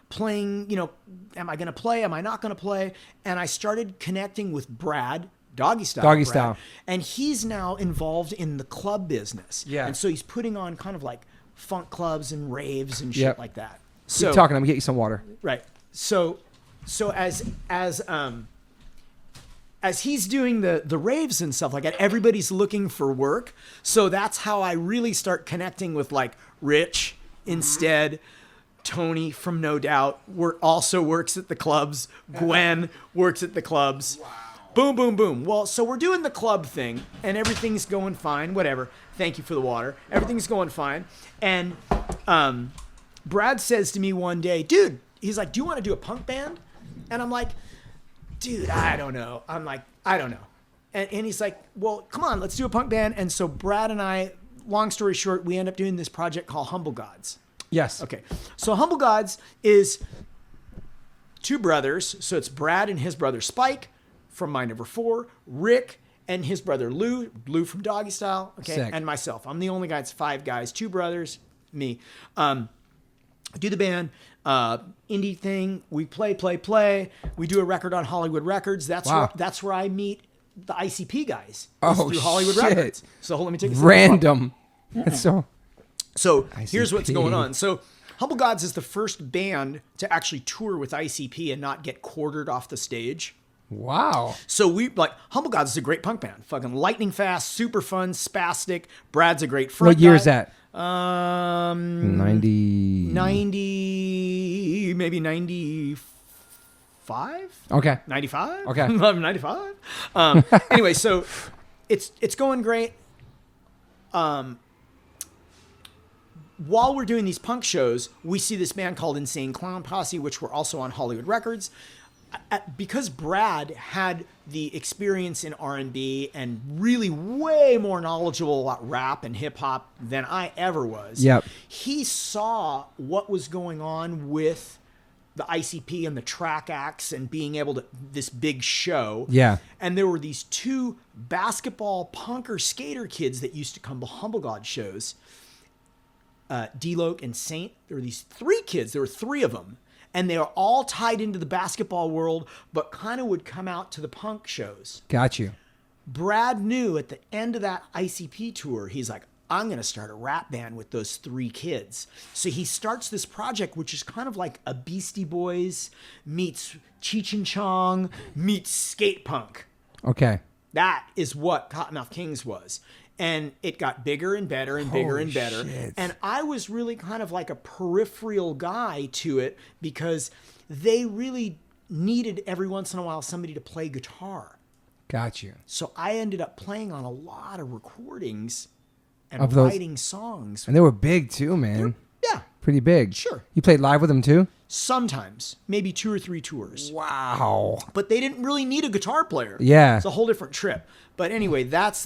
playing, you know, am I going to play? Am I not going to play? And I started connecting with Brad, Doggy Style. And he's now involved in the club business. Yeah. And so he's putting on kind of like funk clubs and raves and shit like that. So keep talking. I'm gonna get you some water. Right. So as he's doing the raves and stuff like that, everybody's looking for work. So that's how I really start connecting with like Rich instead. Tony from No Doubt also works at the clubs. Gwen works at the clubs. Wow. Boom, boom, boom. Well, so we're doing the club thing and everything's going fine. Whatever. Thank you for the water. Everything's going fine. And Brad says to me one day, dude, he's like, do you want to do a punk band? And I'm like, dude, I don't know. I'm like, I don't know. And he's like, well, come on, let's do a punk band. And so Brad and I, long story short, we end up doing this project called Humble Gods. Yes. Okay. So Humble Gods is two brothers. So it's Brad and his brother Spike from My Number 4, Rick and his brother Lou from Doggy Style, okay, Sick. And myself. I'm the only guy. It's 5 guys, 2 brothers, me. Do the band, indie thing. We play. We do a record on Hollywood Records. That's where I meet the ICP guys. Through Hollywood Records. So let me take a second. Random. So here's what's going on. So Humble Gods is the first band to actually tour with ICP and not get quartered off the stage. Wow. So Humble Gods is a great punk band. Fucking lightning fast, super fun, spastic. Brad's a great front What year guy. is that? 90, maybe 95? Okay. 95? Okay. 95? Anyway, so it's going great. While we're doing these punk shows, we see this band called Insane Clown Posse, which were also on Hollywood Records. Because Brad had the experience in R&B and really way more knowledgeable about rap and hip hop than I ever was. Yep. He saw what was going on with the ICP and the track acts and being able to this big show. Yeah. And there were these 2 basketball punker skater kids that used to come to Humble God shows. D-Loke and Saint. There were these 3 kids. There were 3 of them. And they are all tied into the basketball world, but kind of would come out to the punk shows. Got you. Brad knew at the end of that ICP tour, he's like, I'm going to start a rap band with those 3 kids. So he starts this project, which is kind of like a Beastie Boys meets Cheech and Chong meets skate punk. Okay. That is what Cottonmouth Kings was. And it got bigger and better and bigger and better. Shit. And I was really kind of like a peripheral guy to it because they really needed every once in a while somebody to play guitar. Got you. So I ended up playing on a lot of recordings and writing songs. And they were big too, man. Yeah. Pretty big. Sure. You played live with them too? Sometimes. Maybe 2 or 3 tours. Wow. But they didn't really need a guitar player. Yeah. It's a whole different trip. But anyway, that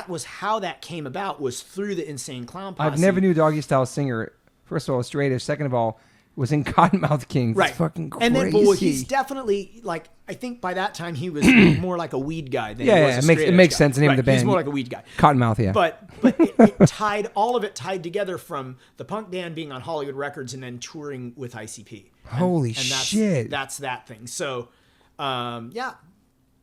was how that came about, was through the Insane Clown Posse. I've never knew Doggy Style singer. First of all, straight-ish. Second of all, was in Cottonmouth Kings. Right. It's fucking crazy. And then, well, he's definitely, like, I think by that time he was more like a weed guy than he was a straight-edge it makes guy. sense. The name of the band. He's more like a weed guy. Cottonmouth, yeah. But all of it tied together from the punk band being on Hollywood Records and then touring with ICP. Holy shit. That's that thing. So, yeah,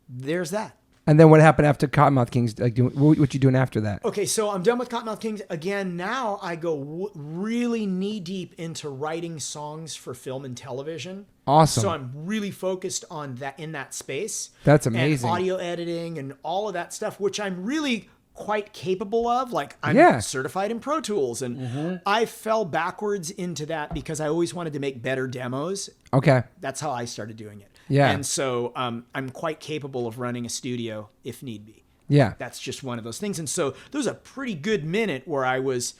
there's that. And then what happened after Cottonmouth Kings? Like, what you doing after that? Okay, so I'm done with Cottonmouth Kings. Again, now I go really knee-deep into writing songs for film and television. Awesome. So I'm really focused on that in that space. That's amazing. And audio editing and all of that stuff, which I'm really quite capable of. Like, I'm certified in Pro Tools. And I fell backwards into that because I always wanted to make better demos. Okay. That's how I started doing it. Yeah. And so I'm quite capable of running a studio if need be. Yeah. That's just one of those things. And so there was a pretty good minute where I was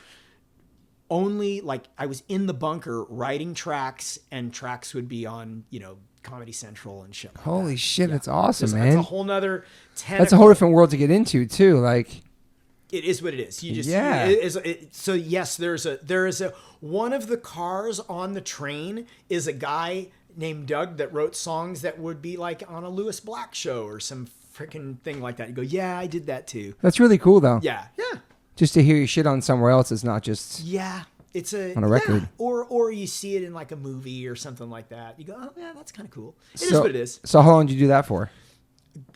only, like, I was in the bunker writing tracks, and tracks would be on, Comedy Central and shit. Like Holy shit, that's awesome, man. That's a whole nother tentacle. That's a whole different world to get into too. Like, it is what it is. You just so yes, there is a one of the cars on the train is a guy named Doug that wrote songs that would be like on a Lewis Black show or some freaking thing like that. You go, yeah, I did that too. That's really cool though. Yeah. Just to hear your shit on somewhere else is not just It's on a record. Yeah. Or you see it in like a movie or something like that. You go, oh yeah, that's kind of cool. It is what it is. So how long did you do that for?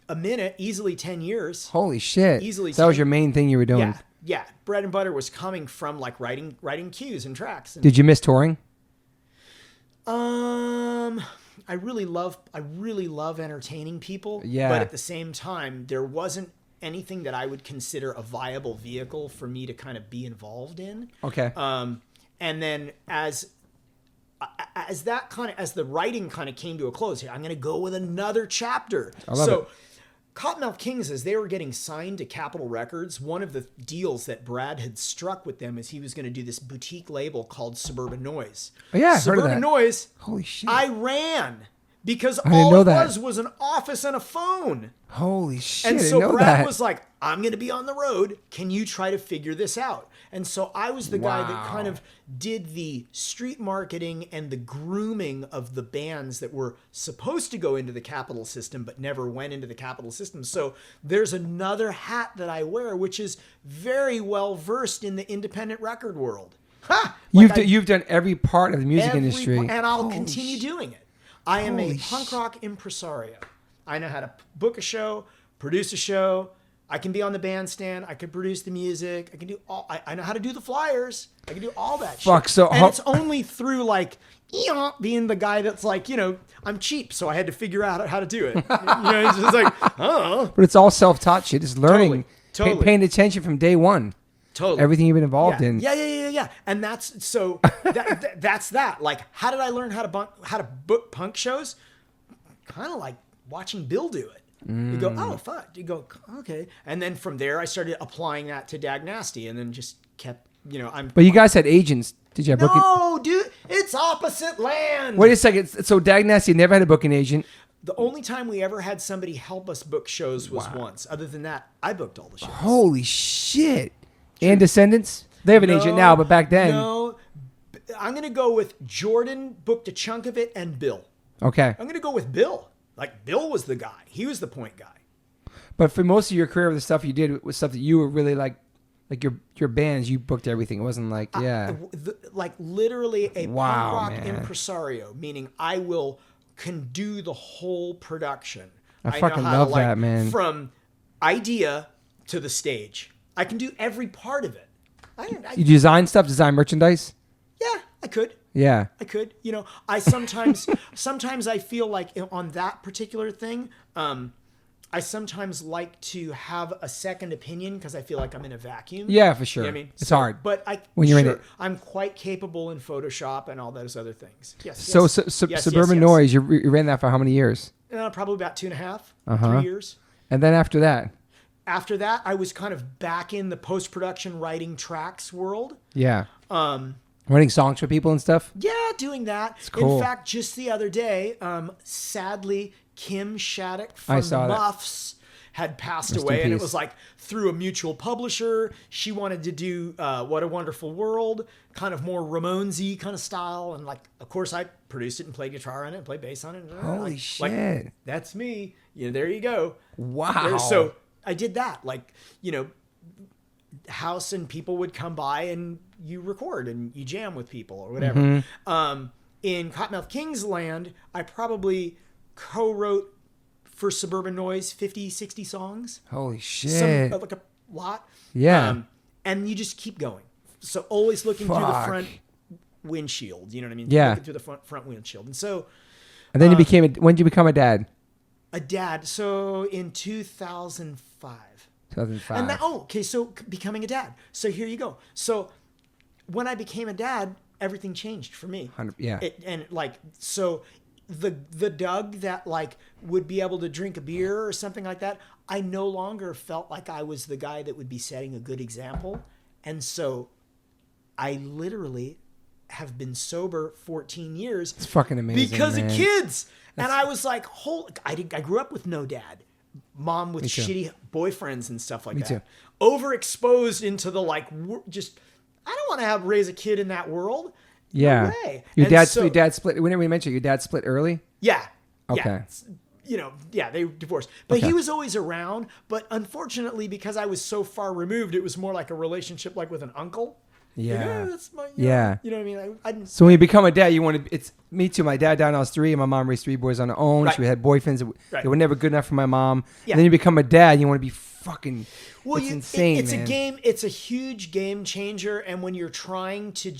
A minute, easily 10 years. Holy shit. Easily. So that was your main thing you were doing. Yeah. Bread and butter was coming from like writing cues and tracks. And, did you miss touring? I really love entertaining people. Yeah. But at the same time, there wasn't anything that I would consider a viable vehicle for me to kind of be involved in. Okay. And then as the writing kind of came to a close, I'm going to go with another chapter. I love it. Cottonmouth Kings, as they were getting signed to Capitol Records, one of the deals that Brad had struck with them is he was going to do this boutique label called Suburban Noise. Oh, yeah, Suburban Noise. Holy shit. I ran because all it was an office and a phone. Holy shit. And I so know Brad that. was like, I'm going to be on the road. Can you try to figure this out? And so I was the guy that kind of did the street marketing and the grooming of the bands that were supposed to go into the Capitol system, but never went into the Capitol system. So there's another hat that I wear, which is very well versed in the independent record world. Ha! You've done every part of the music industry. And I'll continue doing it. I am a punk rock impresario. I know how to book a show, produce a show. I can be on the bandstand. I can produce the music. I can do all. I know how to do the flyers. I can do all that shit. And it's only through like being the guy that's like, I'm cheap, so I had to figure out how to do it. It's just like, oh. But it's all self-taught shit. It's learning, totally. Paying attention from day one. Totally. Everything you've been involved in. Yeah. And that's so. That's that. Like, how did I learn how to book punk shows? Kind of like watching Bill do it. You go, oh, fuck. You go, okay. And then from there, I started applying that to Dag Nasty and then just kept, But you guys had agents. Did you have booking? No, dude. It's opposite land. Wait a second. So Dag Nasty never had a booking agent? The only time we ever had somebody help us book shows was once. Other than that, I booked all the shows. Holy shit. True. And Descendants? They have an agent now, but back then. No. I'm going to go with Jordan booked a chunk of it and Bill. Okay. I'm going to go with Bill. Like, Bill was the guy. He was the point guy. But for most of your career, the stuff you did was stuff that you were really like your bands, you booked everything. It wasn't like, like literally a punk rock man. impresario, meaning I can do the whole production. I fucking love that, man. From idea to the stage. I can do every part of it. You design stuff, design merchandise? Yeah, I could. Yeah. I could. I sometimes I feel like on that particular thing, I sometimes like to have a second opinion because I feel like I'm in a vacuum. Yeah, for sure. You know what I mean? It's hard. But you're in it. I'm quite capable in Photoshop and all those other things. Yes. So Suburban Noise, you ran that for how many years? Probably about 2.5, 3 years. And then after that? After that, I was kind of back in the post-production writing tracks world. Yeah. Writing songs for people and stuff? Yeah, doing that. It's cool. In fact, just the other day, sadly, Kim Shattuck from the Muffs had passed away. And it was like through a mutual publisher. She wanted to do What a Wonderful World, kind of more Ramones-y kind of style. And like, of course, I produced it and played guitar on it and played bass on it. Holy shit. Like, that's me. There you go. Wow. So I did that. Like, house and people would come by and you record and you jam with people or whatever. Mm-hmm. In Cottonmouth Kings land, I probably co-wrote for Suburban Noise 50, 60 songs. Holy shit. Like a lot. Yeah. And you just keep going. So always looking through the front windshield. You know what I mean? Yeah. Looking through the front windshield. And so. And then when did you become a dad? A dad. So in 2005. 2005. And so becoming a dad. So here you go. So when I became a dad, everything changed for me. Yeah. So the Doug that like would be able to drink a beer or something like that, I no longer felt like I was the guy that would be setting a good example. And so I literally have been sober 14 years. It's fucking amazing, because man. of kids. And I was like, I grew up with no dad. Mom with shitty boyfriends and stuff like that. Too. Overexposed into the I don't want to raise a kid in that world. Yeah. No way. Your dad split. Whenever we mentioned your dad split early. Yeah. Okay. Yeah. They divorced, but he was always around. But unfortunately, because I was so far removed, it was more like a relationship like with an uncle. Yeah. That's my. You know what I mean? I didn't. So when you become a dad, you want to. It's me too. My dad died when I was 3, and my mom raised 3 boys on her own. Right. She had boyfriends. They were never good enough for my mom. Yeah. And then you become a dad, you want to be fucking. Well, it's insane, it's man. a game. It's a huge game changer. And when you're trying to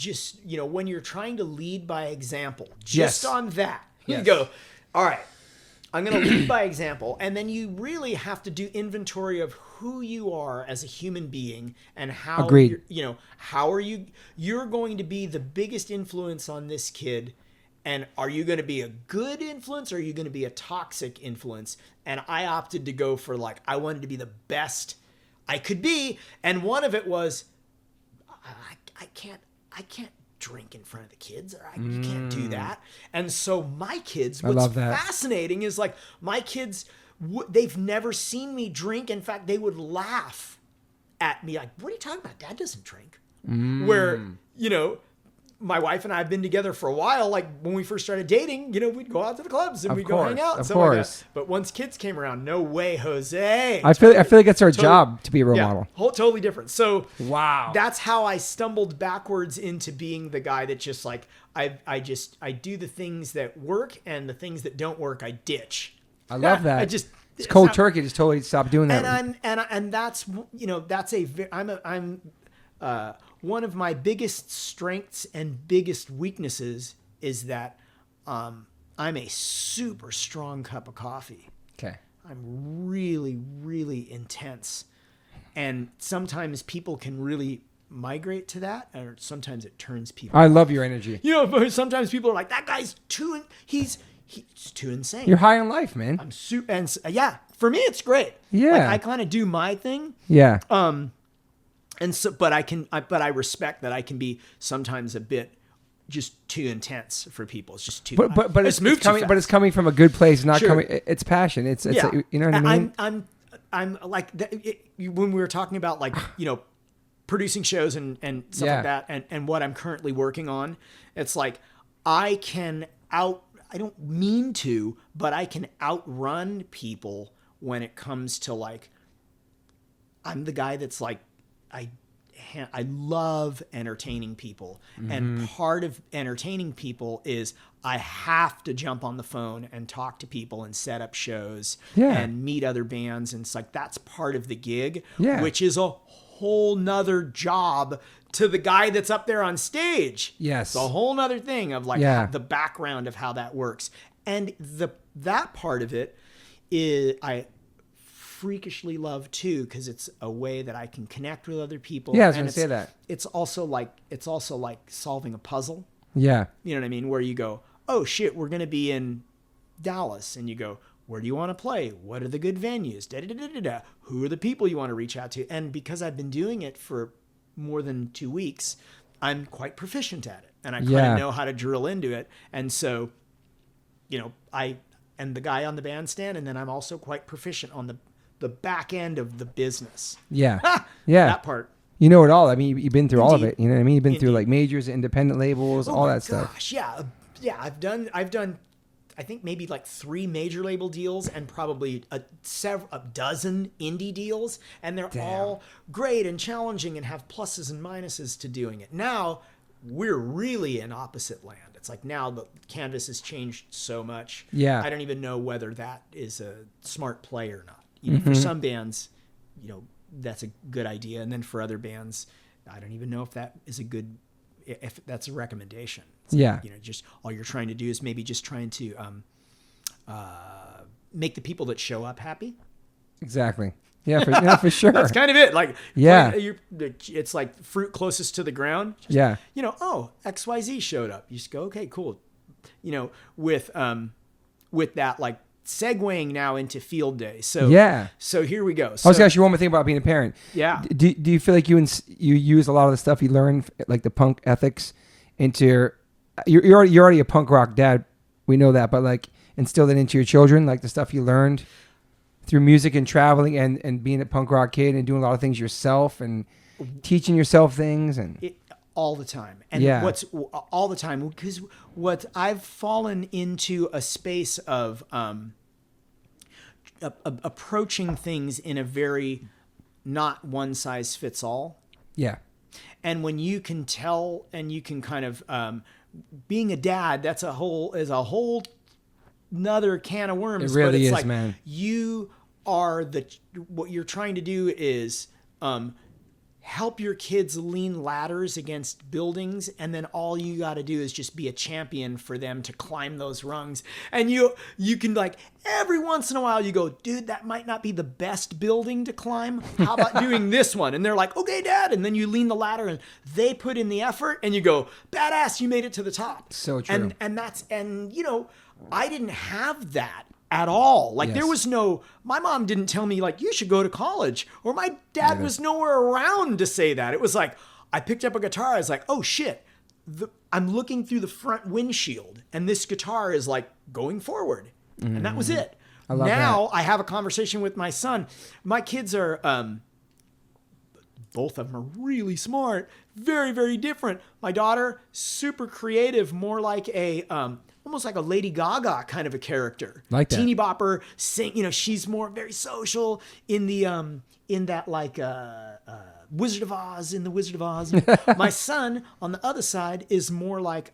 when you're trying to lead by example, just on that, you go, all right, I'm going to lead by example. And then you really have to do inventory of who you are as a human being and how, how are you're going to be the biggest influence on this kid. And are you going to be a good influence or are you going to be a toxic influence? And I opted to go for I wanted to be the best I could be. And one of it was, I can't drink in front of the kids. You can't do that. And so my kids, what's fascinating is my kids, they've never seen me drink. In fact, they would laugh at me what are you talking about? Dad doesn't drink. Where, my wife and I have been together for a while. When we first started dating, we'd go out to the clubs and we'd go hang out and stuff like that. But once kids came around, no way, Jose. I feel like it's our job to be a role model. Totally different. So wow, that's how I stumbled backwards into being the guy that just I do the things that work and the things that don't work, I ditch. I love that. It's cold turkey. Just totally stop doing that. And that's I'm one of my biggest strengths and biggest weaknesses is that I'm a super strong cup of coffee. Okay. I'm really, really intense. And sometimes people can really migrate to that, or sometimes it turns people I love your energy. Sometimes people are like, that guy's he's too insane. You're high on life, man. I'm super, and for me, it's great. Yeah. I kind of do my thing. Yeah. And so, but I respect that I can be sometimes a bit just too intense for people. It's just too. But it's coming from a good place, not coming. It's passion. It's you know what I mean. I'm when we were talking about producing shows and stuff like that, and what I'm currently working on. It's I don't mean to, but I can outrun people when it comes to I'm the guy that's I love entertaining people. Mm-hmm. And part of entertaining people is I have to jump on the phone and talk to people and set up shows and meet other bands. And it's that's part of the gig, which is a whole nother job to the guy that's up there on stage. Yes. It's a whole nother thing of the background of how that works. And that part of it is I freakishly love too, because it's a way that I can connect with other people. Yeah, I was going to say that. It's also like solving a puzzle. Yeah. You know what I mean? Where you go, oh shit, we're going to be in Dallas, and you go, where do you want to play? What are the good venues? Da, da, da, da, da. Who are the people you want to reach out to? And because I've been doing it for more than 2 weeks, I'm quite proficient at it, and I kind of know how to drill into it. And so, I am the guy on the bandstand, and then I'm also quite proficient on the back end of the business. Yeah. That part. You know it all. I mean, you've been through all of it. You know what I mean? You've been through majors, independent labels, all that stuff. Gosh, yeah. I've done, I think maybe 3 major label deals and probably a dozen indie deals. And they're all great and challenging and have pluses and minuses to doing it. Now we're really in opposite land. It's now the canvas has changed so much. Yeah. I don't even know whether that is a smart play or not. For some bands, that's a good idea. And then for other bands, I don't even know if that is if that's a recommendation. It's just all you're trying to do is maybe just trying to make the people that show up happy. Exactly. Yeah, for sure. That's kind of it. It's like fruit closest to the ground. Just, XYZ showed up. You just go, okay, cool. With that, segueing now into field day. So here we go. I was going to ask you one more thing about being a parent. Yeah. Do you feel like you use a lot of the stuff you learned, like the punk ethics, into you're already a punk rock dad. We know that, but instill that into your children, like the stuff you learned through music and traveling and being a punk rock kid and doing a lot of things yourself and teaching yourself things and all the time. And what's all the time, because what I've fallen into a space of approaching things in a very not one size fits all. Yeah. And when you can tell and you can kind of being a dad, that's a whole another can of worms. It really but it's is, like, man. You are what you're trying to do is help your kids lean ladders against buildings, and then all you got to do is just be a champion for them to climb those rungs. And you can, like, every once in a while you go, dude, that might not be the best building to climb. How about doing this one? And they're like, okay, Dad. And then you lean the ladder and they put in the effort and you go, badass, you made it to the top. So true. And you know, I didn't have that at all. Like, there was my mom didn't tell me, like, you should go to college, or my dad was nowhere around to say that. It was like, I picked up a guitar. I was like, oh shit, I'm looking through the front windshield and this guitar is like going forward. Mm-hmm. And that was it. I have a conversation with my son. My kids are, both of them are really smart, very, very different. My daughter, super creative, more like almost like a Lady Gaga kind of a character. Like that. Teeny bopper, sing, you know, she's more very social in the in that like Wizard of Oz, in the Wizard of Oz. My son on the other side is more like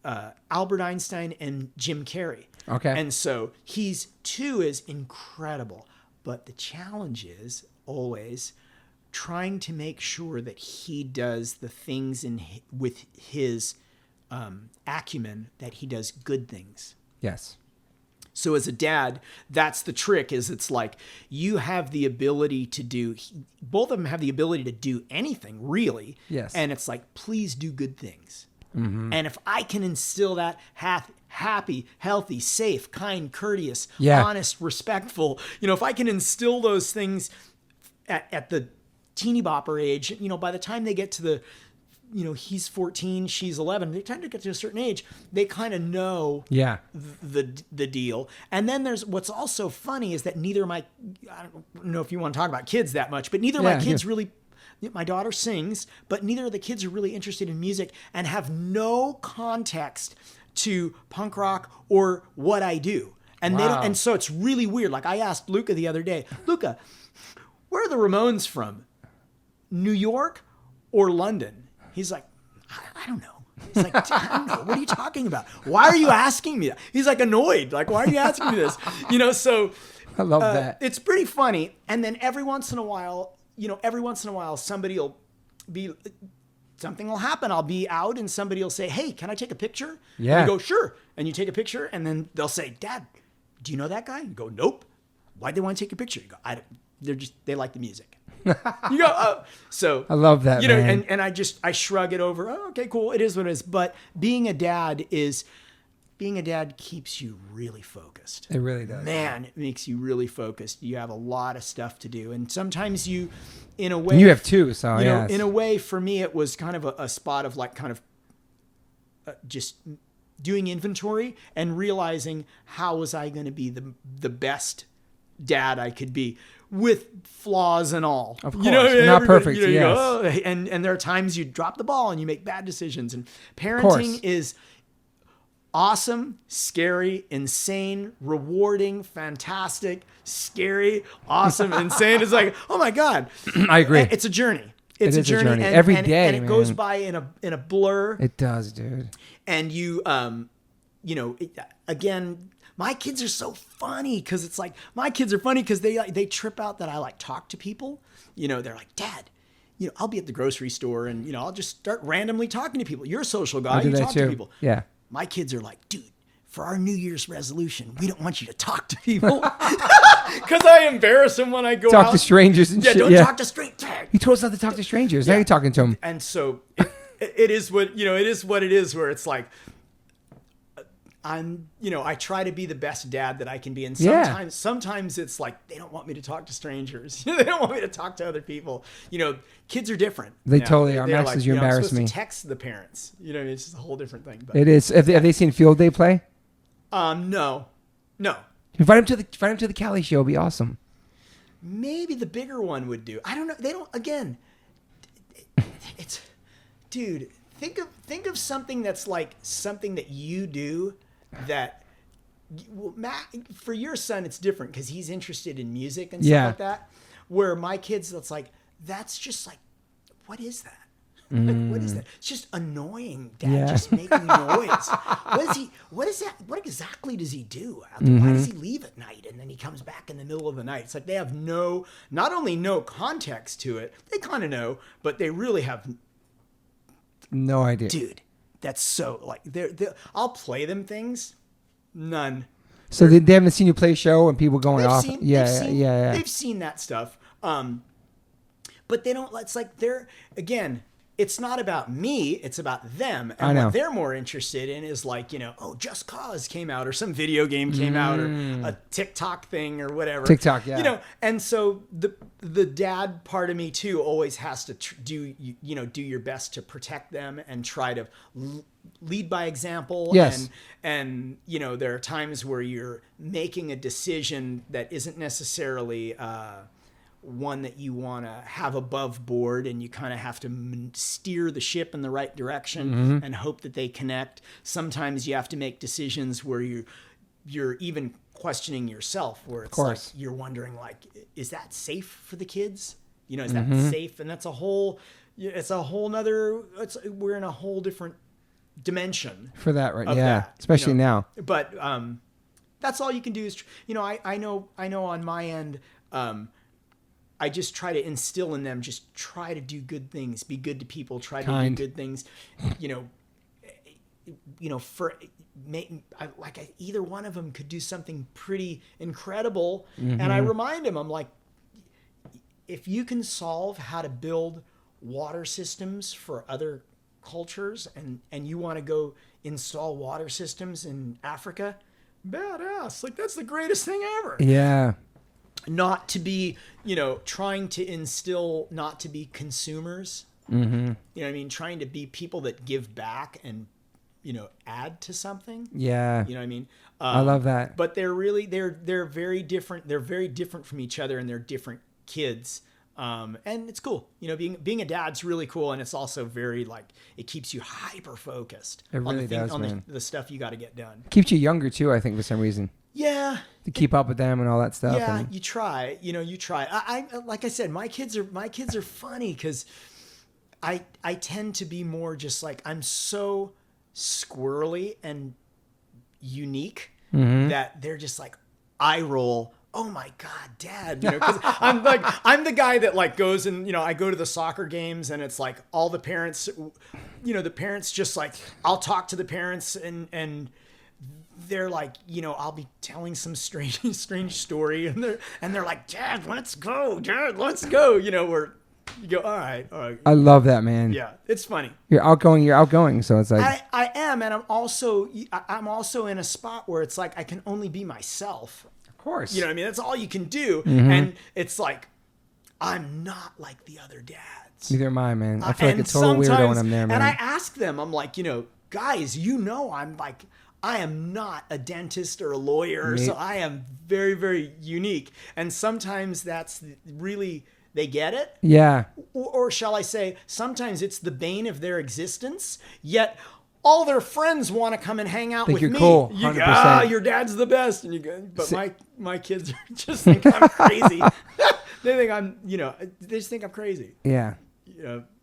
Albert Einstein and Jim Carrey. Okay. And so he's 2 is incredible, but the challenge is always trying to make sure that he does the things with his acumen, that he does good things. Yes. So as a dad, that's the trick, is it's like you have the ability to do, both of them have the ability to do anything really. Yes. And it's like, please do good things. Mm-hmm. And if I can instill that happy, healthy, safe, kind, courteous, honest, respectful, you know, if I can instill those things at the teeny bopper age, you know, by the time they get to the, you know, he's 14, she's 11. They tend to get to a certain age. They kind of know the deal. And then there's what's also funny is that neither of my, I don't know if you want to talk about kids that much, but neither of my kids really, my daughter sings, but neither of the kids are really interested in music and have no context to punk rock or what I do. And they don't, and so it's really weird. Like I asked Luca the other day, Luca, where are the Ramones from? New York or London? He's like, I don't know. He's like, I don't know. What are you talking about? Why are you asking me that? He's like annoyed. Like, why are you asking me this? You know, so I love that. It's pretty funny. And then every once in a while, somebody will be, something will happen. I'll be out and somebody will say, hey, can I take a picture? Yeah. And you go, sure. And you take a picture and then they'll say, Dad, do you know that guy? You go, nope. Why'd they want to take a picture? You go, they like the music. You go, oh. So I love that, you know, man. and I shrug it over. Oh, okay, cool. It is what it is. But being a dad keeps you really focused. It really does. Man, it makes you really focused. You have a lot of stuff to do. And sometimes you, in a way, you have 2. So you know, in a way for me, it was kind of a spot of like kind of just doing inventory and realizing how was I going to be the best dad I could be, with flaws and all. Of course, you know, not perfect. You know, yes. go, oh, and there are times you drop the ball and you make bad decisions. And parenting is awesome, scary, insane, rewarding, fantastic, scary, awesome, insane. It's like, oh my God. I agree. It's a journey. It's a journey. And, every day, and it goes by in a blur. It does, dude. And you, you know, again, my kids are so funny because it's like, my kids are funny because they trip out that I like talk to people. You know, they're like, Dad, you know, I'll be at the grocery store and, you know, I'll just start randomly talking to people. You're a social guy. You talk to people. Yeah. My kids are like, dude, for our New Year's resolution, we don't want you to talk to people. Because I embarrass them when I go out. Talk to strangers and shit. Don't talk to strangers. He told us not to talk to strangers. Now you're talking to them. And so it is what, you know, it is what it is, where it's like, you know, I try to be the best dad that I can be. And sometimes it's like, they don't want me to talk to strangers. They don't want me to talk to other people. You know, kids are different. They totally are. Max, like, you embarrass I'm supposed me. to text the parents. You know, it's just a whole different thing. But it is. Have they seen Field Day play? No. Invite him to the Cali show. It'd be awesome. Maybe the bigger one would do. I don't know. They don't. Again, it's, dude. Think of something that's like something that you do that. Well, Matt, for your son, it's different because he's interested in music and stuff like that. Where my kids, that's just like, what is that? Like, what is that? It's just annoying, Dad, just making noise. What is that? What exactly does he do? Why does he leave at night and then he comes back in the middle of the night? It's like they have not only no context to it, they kind of know, but they really have no idea. Dude, that's so like I'll play them things. None. So they haven't seen you play a show and people going off. They've seen that stuff. But they don't. It's like it's not about me, it's about them. And what they're more interested in is like, Just Cause came out or some video game came out or a TikTok thing or whatever. TikTok, yeah. And so the dad part of me too always has to do your best to protect them and try to lead by example. Yes. And there are times where you're making a decision that isn't necessarily one that you want to have above board, and you kind of have to steer the ship in the right direction and hope that they connect. Sometimes you have to make decisions where you're even questioning yourself, where it's like you're wondering, like, is that safe for the kids? Is that safe? And that's we're in a whole different dimension for that, right? Yeah, especially now. But that's all you can do is, I know on my end, I just try to instill in them, just try to do good things, be good to people, try to do good things, either one of them could do something pretty incredible. And I remind them, I'm like, if you can solve how to build water systems for other cultures and you want to go install water systems in Africa, badass. Like, that's the greatest thing ever. Yeah. Not to be, trying to instill, not to be consumers. Trying to be people that give back and, add to something. Yeah. You know what I mean? I love that. But they're very different. They're very different from each other, and they're different kids. And it's cool. Being a dad's really cool, and it's also very it keeps you hyper focused. It really does, on the stuff you got to get done. Keeps you younger too, I think, for some reason. Yeah. To keep up with them and all that stuff. Yeah, you try. You try. I like I said, my kids are funny because I tend to be more just like, I'm so squirrely and unique that they're just like, eye roll. Oh my God, Dad! Because I'm the guy that goes and I go to the soccer games and it's like all the parents, the parents just like, I'll talk to the parents and they're like, I'll be telling some strange story and they're like, Dad, let's go, where you go, all right. I love that, man. Yeah, it's funny. You're outgoing, so it's like I am, and I'm also in a spot where it's like I can only be myself. Of course. You know what I mean? That's all you can do. And it's like, I'm not like the other dads. Neither am I, man. I feel like a total weirdo when I'm there, man. And I ask them, I'm like, guys, I'm like, I am not a dentist or a lawyer, so I am very, very unique. And sometimes that's really, they get it. Yeah. Or shall I say, sometimes it's the bane of their existence, yet all their friends want to come and hang out with me. You're cool. 100%. Your dad's the best. And you go, but my kids just think I'm crazy. They think I'm, they just think I'm crazy. Yeah.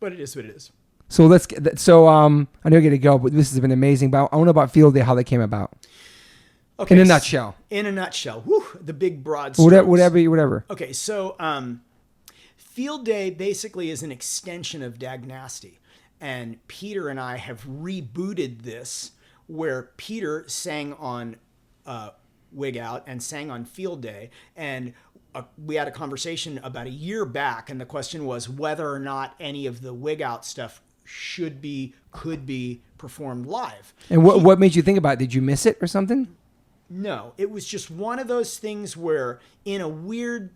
But it is what it is. So I know you got to go, but this has been amazing. But I want to know about Field Day, how they came about. Okay. In a nutshell. Whew, the big broad strokes. Whatever. Okay. So, Field Day basically is an extension of Dag Nasty. And Peter and I have rebooted this where Peter sang on Wig Out and sang on Field Day. And we had a conversation about a year back. And the question was whether or not any of the Wig Out stuff could be performed live. And what made you think about it? Did you miss it or something? No, it was just one of those things where in a weird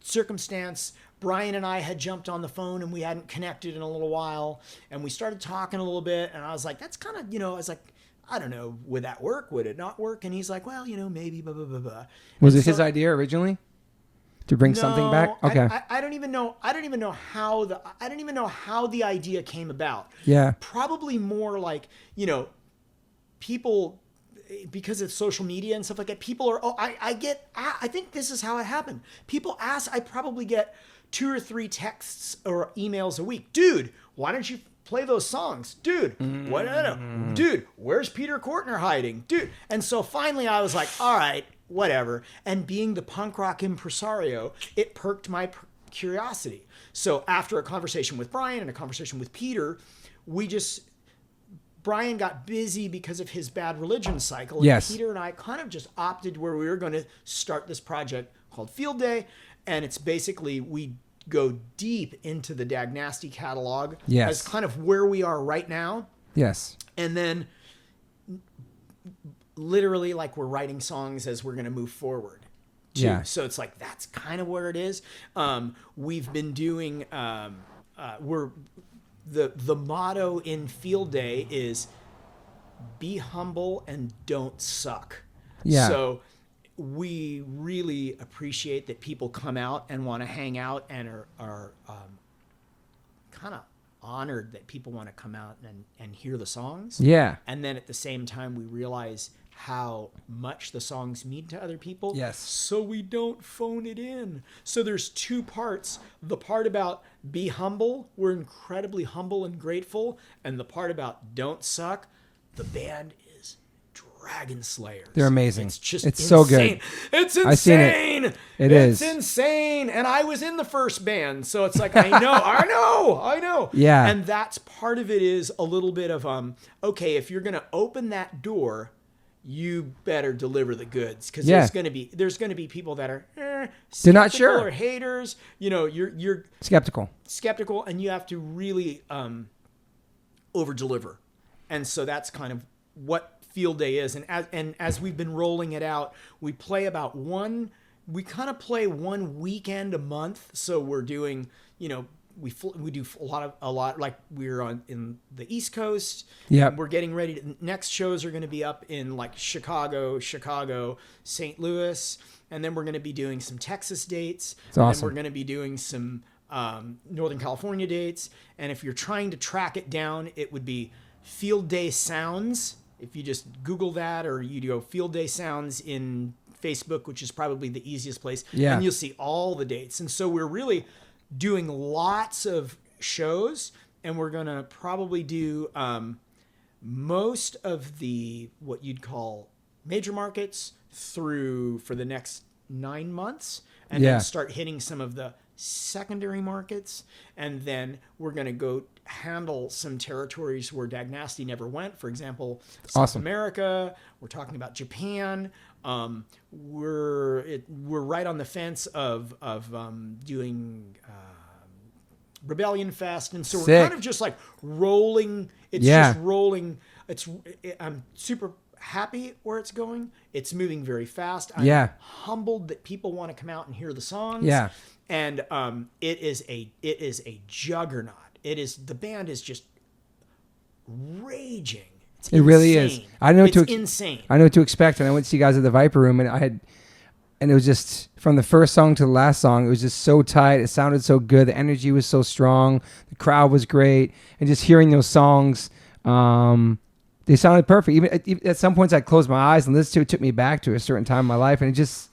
circumstance, Brian and I had jumped on the phone and we hadn't connected in a little while, and we started talking a little bit, and I was like, that's kind of, I was like, I don't know, would that work? Would it not work? And he's like, well, maybe, blah, blah, blah, blah. Was it his idea originally to bring something back? Okay. I don't even know how the idea came about. Yeah. Probably more like, people, because it's social media and stuff like that, people are, I think this is how it happened. People ask, I probably get 2 or 3 texts or emails a week. Dude, why don't you play those songs? Dude, dude, where's Peter Kortner hiding? Dude. And so finally I was like, all right, whatever. And being the punk rock impresario, it perked my curiosity. So after a conversation with Brian and a conversation with Peter, Brian got busy because of his Bad Religion cycle. And yes. Peter and I kind of just opted where we were going to start this project called Field Day. And it's basically, we go deep into the Dag Nasty catalog as kind of where we are right now. Yes. And then literally like we're writing songs as we're going to move forward. Too. Yeah. So it's like, that's kind of where it is. We've been doing, the motto in Field Day is be humble and don't suck. Yeah. So we really appreciate that people come out and want to hang out and are kind of honored that people want to come out and hear the songs. Yeah. And then at the same time, we realize how much the songs mean to other people. Yes. So we don't phone it in. So there's 2 parts. The part about be humble, we're incredibly humble and grateful. And the part about don't suck, the band is Dragon Slayers. They're amazing. It's just it's insane. So good. It's insane. I've seen it. It's insane. And I was in the first band, so it's like I know. Yeah. And that's part of it is a little bit of okay, if you're gonna open that door, you better deliver the goods because there's gonna be people that are they're not sure or haters. You're skeptical, and you have to really over deliver. And so that's kind of what Field Day is. And as we've been rolling it out, we play we kind of play one weekend a month. So we're doing, we do a lot like we're in the East Coast. Yeah. We're getting ready next shows are going to be up in like Chicago, St. Louis. And then we're going to be doing some Texas dates. That's awesome. And we're going to be doing some Northern California dates. And if you're trying to track it down, it would be Field Day Sounds. If you just Google that or you go Field Day Sounds in Facebook, which is probably the easiest place, and you'll see all the dates. And so we're really doing lots of shows, and we're going to probably do most of the what you'd call major markets for the next 9 months, and then start hitting some of the secondary markets. And then we're going to go handle some territories where Dag Nasty never went. For example, South America. We're talking about Japan. We're right on the fence of doing Rebellion Fest, and so we're kind of just like rolling. It's just rolling. I'm super happy where it's going. It's moving very fast. I'm humbled that people want to come out and hear the songs. Yeah. And it is a juggernaut. The band is just raging. It really is. I know it's insane. I know what to expect. And I went to see you guys at the Viper Room, and it was just from the first song to the last song, it was just so tight. It sounded so good. The energy was so strong. The crowd was great, and just hearing those songs, they sounded perfect. Even at some points, I closed my eyes and listened to it. It took me back to a certain time in my life, and it just,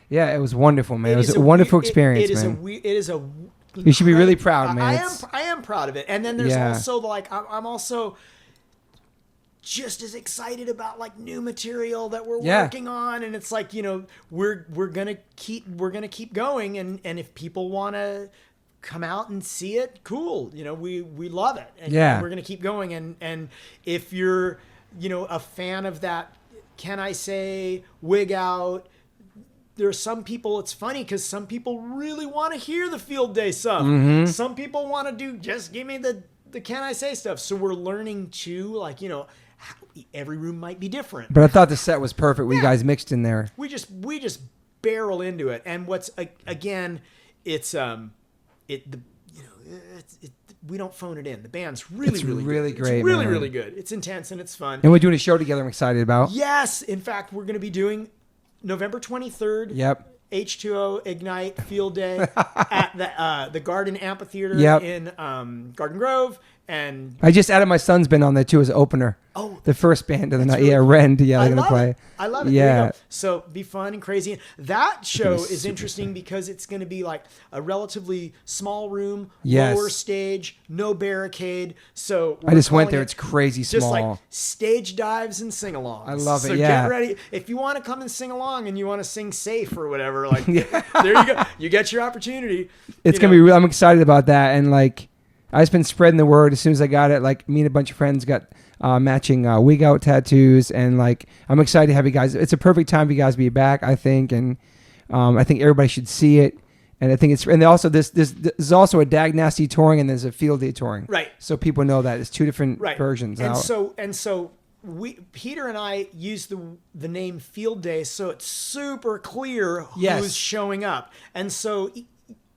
it was wonderful, man. It was a wonderful experience, man. It is a. You should be really proud, man. I am proud of it. And then there's also like I'm also just as excited about like new material that we're working on, and it's like we're gonna keep going, and if people want to come out and see it, cool. We love it, and we're gonna keep going. And if you're a fan of that, Can I Say, Wig Out. There's some people, it's funny because some people really want to hear the Field Day stuff. Mm-hmm. Some people want to do, just give me the Can I Say stuff. So we're learning too, like, every room might be different. But I thought the set was perfect when you guys mixed in there. We just barrel into it. And what's, again, it's, we don't phone it in. The band's really It's really really good. great, It's really man. really good. It's intense and it's fun. And we're doing a show together. I'm excited about. Yes, in fact, we're going to be doing November 23rd. Yep. H2O Ignite Field Day at the Garden Amphitheater Yep. in Garden Grove. And I just added my son's band on there too as an opener. Oh, the first band of the night. really Yeah, cool. Rend. Yeah, I they're gonna love play. it. I love it. Yeah. There you go. So be fun and crazy. That show be is super interesting because it's going to be like a relatively small room, Yes. lower stage, no barricade. So I just went calling there. it It's crazy just small. like stage dives and sing-alongs. I love it, So yeah. get ready. If you want to come and sing along and you want to sing safe or whatever, like there you go. You get your opportunity. It's gonna be real. I'm excited about that, and like I've just been spreading the word as soon as I got it. Like me and a bunch of friends got matching Wig Out tattoos, and like I'm excited to have you guys. It's a perfect time for you guys to be back, I think, and I think everybody should see it. And I think it's and also there's also a Dag Nasty touring and there's a Field Day touring, Right. So people know that it's two different versions. And out. so Peter and I use the name Field Day, so it's super clear who's showing up, and so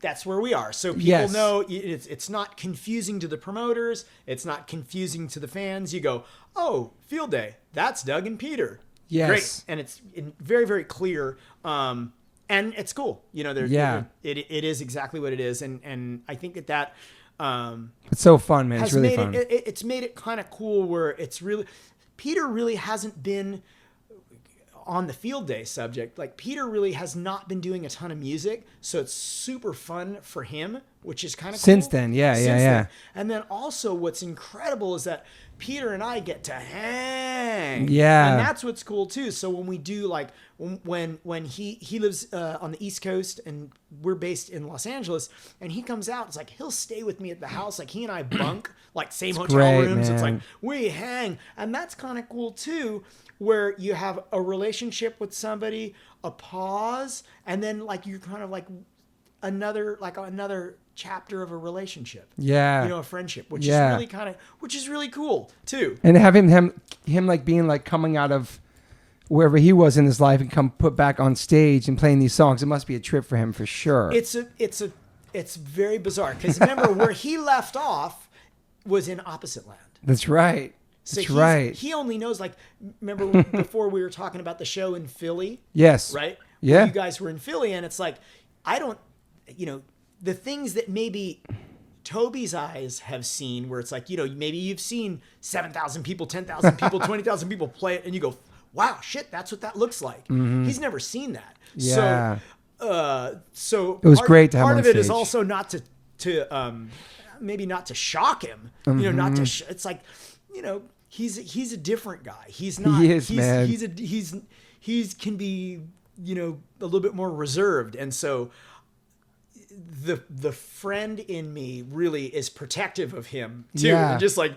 that's where we are. So people know it's not confusing to the promoters, it's not confusing to the fans. You go, oh, Field Day, that's Doug and Peter. Yes. Great, and it's very very clear. And it's cool. You know, it is exactly what it is, and I think that. It's so fun, man. It's really fun. It's made it kind of cool where it's really Peter really hasn't been on the Field Day subject. Like Peter really has not been doing a ton of music, so it's super fun for him, which is kind of Since cool. then, yeah. And then also what's incredible is that Peter and I get to hang. Yeah. And that's what's cool too. So when we do like when he lives on the East Coast and we're based in Los Angeles and he comes out, it's like he'll stay with me at the house. Like he and I bunk like same hotel great, rooms. man. It's like we hang. And that's kind of cool too, where you have a relationship with somebody, a pause, and then like you're kind of like another chapter of a relationship. Yeah. You know, a friendship, which is really cool too. And have him like being like coming out of wherever he was in his life and come put back on stage and playing these songs. It must be a trip for him for sure. It's very bizarre because remember where he left off was in Opposite Land. That's right. So That's right. He only knows remember before we were talking about the show in Philly? Yes. Right? Yeah. Where you guys were in Philly and it's like, I don't, the things that maybe Toby's eyes have seen where it's like, maybe you've seen 7,000 people, 10,000 people, 20,000 people play it and you go, wow, shit, that's what that looks like. Mm-hmm. He's never seen that. Yeah. So it was great to have part on of it stage. is also not to maybe not to shock him, Mm-hmm. not to, it's like, he's a different guy. He's not, he is, man. He's can be, a little bit more reserved. And so the friend in me really is protective of him too. Yeah. And just like,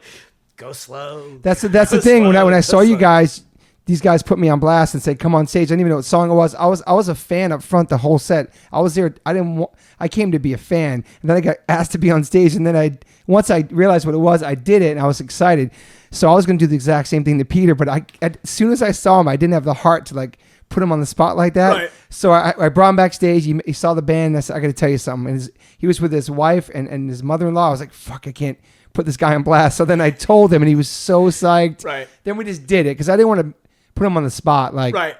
go slow. That's the thing. When I saw you guys, these guys put me on blast and said, "Come on stage." I didn't even know what song it was. I was a fan up front the whole set. I was there. I came to be a fan, and then I got asked to be on stage. And then once I realized what it was, I did it, and I was excited. So I was going to do the exact same thing to Peter, but as soon as I saw him, I didn't have the heart to like put him on the spot like that. Right. So I brought him backstage. He saw the band. And I said, "I got to tell you something." And he was with his wife and his mother-in-law. I was like, "Fuck, I can't put this guy on blast." So then I told him, and he was so psyched. Right. Then we just did it because I didn't want to put him on the spot. Like, right.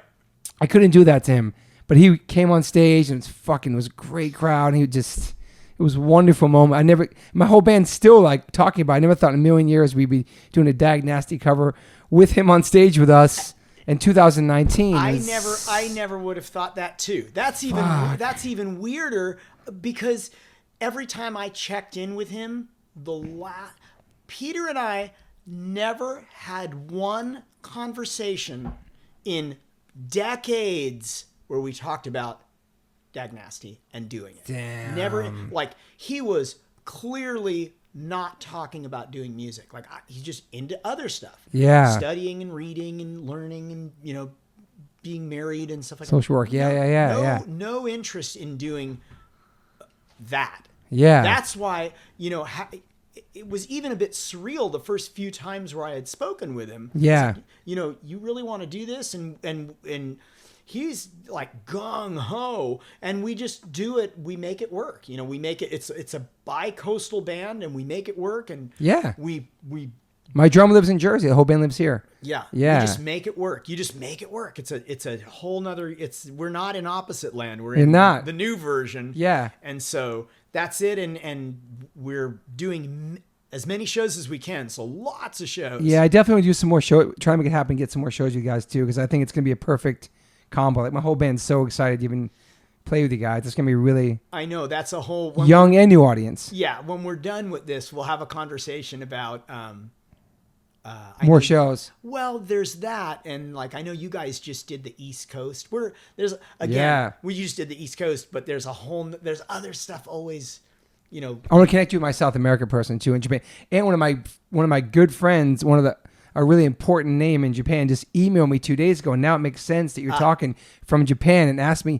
I couldn't do that to him. But he came on stage and it was a great crowd. And it was a wonderful moment. My whole band's still like talking about it. I never thought in a million years we'd be doing a Dag Nasty cover with him on stage with us in 2019. I never would have thought that too. That's even weirder because every time I checked in with him, Peter and I never had one conversation in decades where we talked about Dag Nasty and doing it. Damn. Never, he was clearly not talking about doing music. He's just into other stuff. Yeah. Studying and reading and learning and, being married and stuff like Social work. Yeah. No interest in doing that. Yeah. That's why, it was even a bit surreal the first few times where I had spoken with him. Yeah. Like, you really want to do this? And he's like gung ho, and we just do it. We make it work. We make it. It's a bi-coastal band, and we make it work. And we. My drummer lives in Jersey. The whole band lives here. Yeah. Yeah. We just make it work. You just make it work. It's a whole nother. We're not in opposite land. We're in the new version. Yeah. And so that's it. And we're doing as many shows as we can. So lots of shows. Yeah, I definitely want to do some more shows. Try to make it happen. Get some more shows with you guys too, because I think it's gonna be a perfect combo. Like my whole band's so excited to even play with you guys. It's gonna be really. I know that's a whole young and new audience. Yeah, when we're done with this, we'll have a conversation about more shows. Well, there's that, and like I know you guys just did the East Coast. We just did the East Coast, but there's other stuff always. I want to connect you with my South American person too in Japan, and one of my good friends, a really important name in Japan, just emailed me 2 days ago, and now it makes sense that you're talking from Japan, and asked me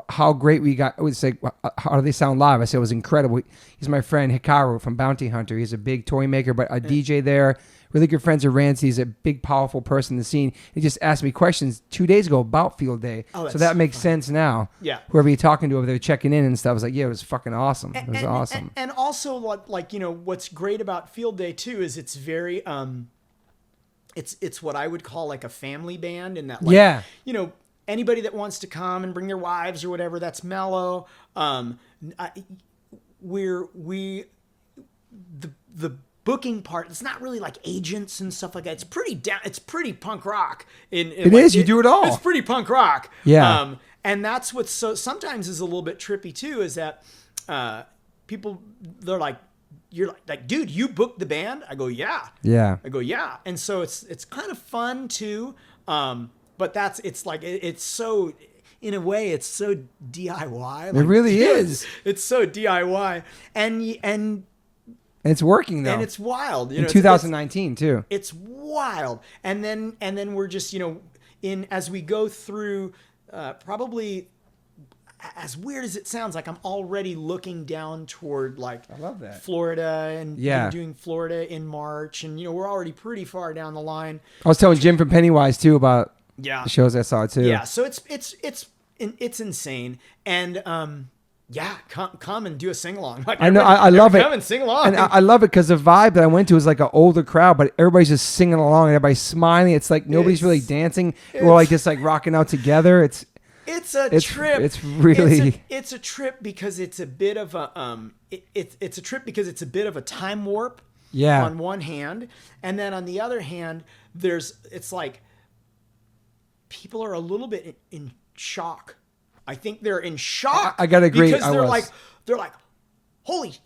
how great we got. I would say, how do they sound live? I said it was incredible. He's my friend Hikaru from Bounty Hunter. He's a big toy maker, but a DJ there. Really good friends of Rancy. He's a big, powerful person in the scene. He just asked me questions 2 days ago about Field Day. So that makes sense now. Yeah. Whoever you're talking to over there checking in and stuff, I was like, yeah, it was fucking awesome. It was awesome. And also, like, what's great about Field Day, too, is it's very, it's what I would call like a family band in that, like, anybody that wants to come and bring their wives or whatever, that's mellow. The booking part, it's not really like agents and stuff like that. It's pretty punk rock. It is. You do it all. It's pretty punk rock. Yeah. And that's what's sometimes is a little bit trippy too, is that people, they're like, you're like, dude, you booked the band? I go, yeah. Yeah. I go, yeah. And so it's kind of fun too. But it's so, in a way, it's so DIY. It really is. It's so DIY. And it's working though. And it's wild. In 2019 too. It's wild. And then we're just, as we go through, probably as weird as it sounds, like I'm already looking down toward like I love that. Florida and doing Florida in March. And, we're already pretty far down the line. I was telling Jim from Pennywise too about the shows I saw too. Yeah. So it's insane. And, come and do a sing along. Like, I know, I love it. Come and sing along. And I love it because the vibe that I went to was like an older crowd, but everybody's just singing along and everybody's smiling. It's like nobody's really dancing. We're like just like rocking out together. It's a trip. It's really it's a trip because it's a bit of a it's a trip because it's a bit of a time warp. Yeah. On one hand, and then on the other hand, it's like people are a little bit in shock. I think they're in shock. I gotta agree. Because they're like, holy,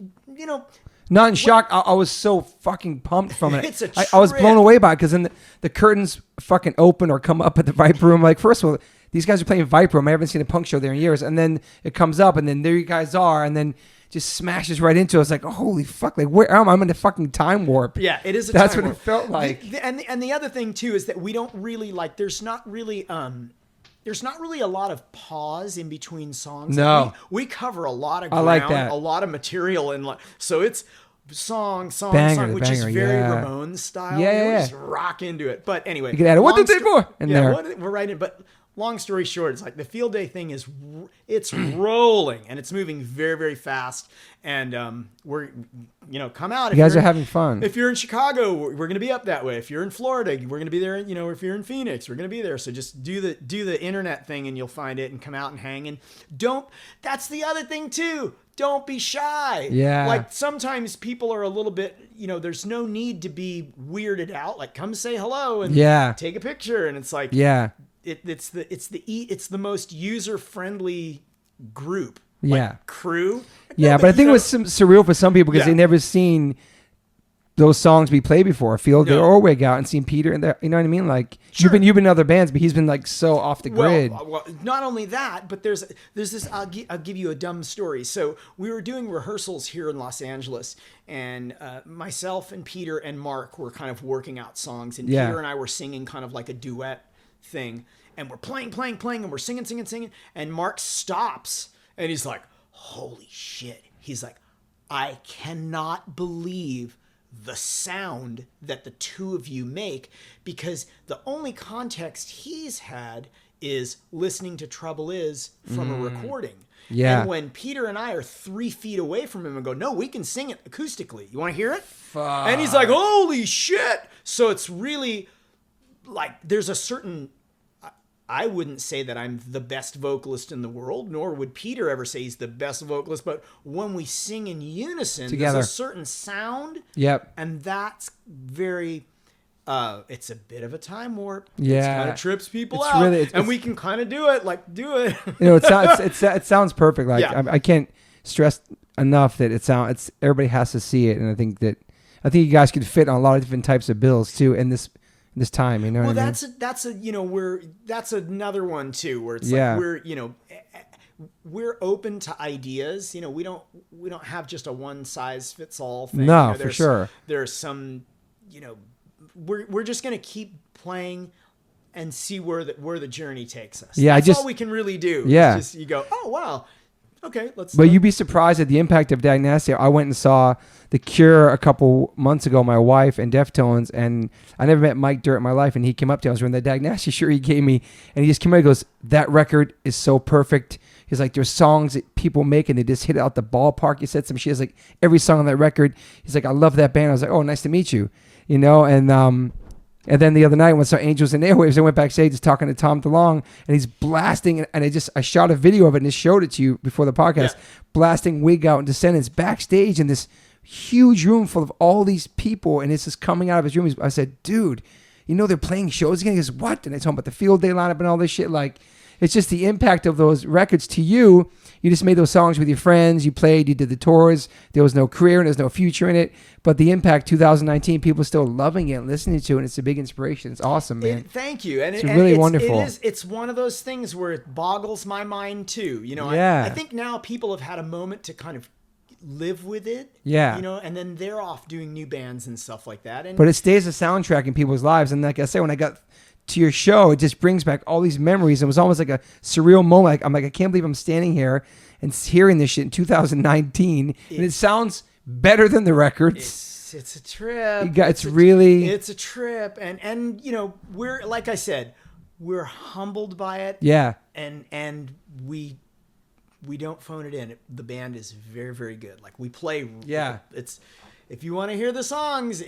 Not in shock. I was so fucking pumped from it. It's a I was blown away by it because then the curtains fucking open or come up at the Viper Room. Like, first of all, these guys are playing Viper Room. I haven't seen a punk show there in years. And then it comes up, and then there you guys are, and then just smashes right into it. It's like, oh, holy fuck! Like, where am I? I'm in a fucking time warp. Yeah, it is. That's time what warp. it felt like. And the other thing too is that we don't really like. There's not really a lot of pause in between songs. No. We cover a lot of ground, I like that. A lot of material, and so it's song, banger, which is very Ramones style. Yeah. We just rock into it. But anyway, you can add what did they for? We're right in. But long story short, it's like the Field Day thing it's rolling and it's moving very, very fast. And we're come out. You guys are having fun. If you're in Chicago, we're going to be up that way. If you're in Florida, we're going to be there. If you're in Phoenix, we're going to be there. So just do the internet thing and you'll find it and come out and hang. And that's the other thing too. Don't be shy. Yeah. Like sometimes people are a little bit, there's no need to be weirded out. Like come say hello and take a picture. And it's like, it's the most user friendly group. Like crew. Yeah, but I think it was surreal for some people because they never seen those songs be played before, Field Day or Wig Out, and seen Peter in there. You know what I mean? Like you've been in other bands, but he's been like so off the grid. Well, not only that, but there's this. I'll give you a dumb story. So we were doing rehearsals here in Los Angeles, and myself and Peter and Mark were kind of working out songs, and Peter and I were singing kind of like a duet thing, and we're playing, and we're singing, and Mark stops. And he's like, holy shit. He's like, I cannot believe the sound that the two of you make, because the only context he's had is listening to Trouble Is from a recording. Yeah. And when Peter and I are 3 feet away from him and go, no, we can sing it acoustically. You want to hear it? Fuck. And he's like, holy shit. So it's really like, there's a certain, I wouldn't say that I'm the best vocalist in the world, nor would Peter ever say he's the best vocalist. But when we sing in unison, together, there's a certain sound. Yep. And that's very, it's a bit of a time warp. Yeah. It kind of trips people out. Really, and we can kind of do it. It sounds perfect. Like, yeah. I can't stress enough that everybody has to see it. And I think you guys could fit on a lot of different types of bills too in this time, you know. Well, what I mean? That's another one too, where it's like we're open to ideas. We don't have just a one size fits all thing. No, for sure. There's some, we're just gonna keep playing and see where the journey takes us. Yeah, that's all we can really do. Yeah, just, you go, oh wow, okay, let's. But you'd be surprised at the impact of Dag Nasty. I went and saw The Cure a couple months ago, my wife, and Deftones, and I never met Mike Dirt in my life, and he came up to me. I was wearing the Dag Nasty shirt he gave me, and he just came out and goes, that record is so perfect. He's like, there's songs that people make, and they just hit it out the ballpark. He said some shit. He's like, every song on that record. He's like, I love that band. I was like, oh, nice to meet you. And then the other night when I saw Angels and Airwaves, I went backstage just talking to Tom DeLonge, and he's blasting, and I shot a video of it and just showed it to you before the podcast, blasting Wig Out and Descendants backstage in this huge room full of all these people, and it's just coming out of his room. I said, dude, they're playing shows again? He goes, what? And I told him about the Field Day lineup and all this shit. Like, it's just the impact of those records to you. You just made those songs with your friends. You played. You did the tours. There was no career and there's no future in it. But the impact, 2019, people are still loving it and listening to it. And it's a big inspiration. It's awesome, man. Thank you. And it's really wonderful. It's one of those things where it boggles my mind too. I think now people have had a moment to kind of live with it. Yeah. And then they're off doing new bands and stuff like that. But it stays a soundtrack in people's lives. And like I said, when I got to your show, it just brings back all these memories. It was almost like a surreal moment. I'm like, I can't believe I'm standing here and hearing this shit in 2019, and it sounds better than the records. It's a trip. It's a trip, and we're, like I said, we're humbled by it. Yeah, and we don't phone it in. The band is very, very good. Like, we play. Yeah, if you want to hear the songs,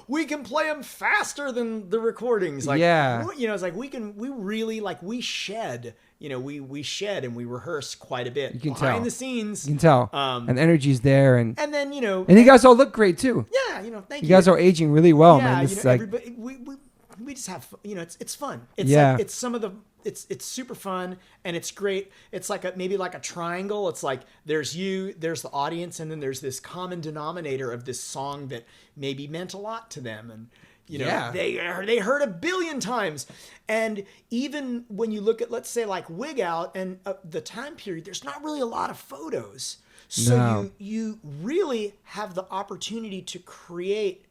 we can play them faster than the recordings. Like, it's like we shed. We shed and we rehearse quite a bit. You can behind tell. the scenes. You can tell. And the energy's there, and then and you guys all look great too. Yeah, thank you. You guys are aging really well, man. Everybody, we just have, it's fun. It's some of the. It's super fun and it's great. It's like maybe like a triangle. It's like there's you, there's the audience, and then there's this common denominator of this song that maybe meant a lot to them, and they heard 1 billion times. And even when you look at, let's say, like Wig Out and the time period, there's not really a lot of photos, so you really have the opportunity to create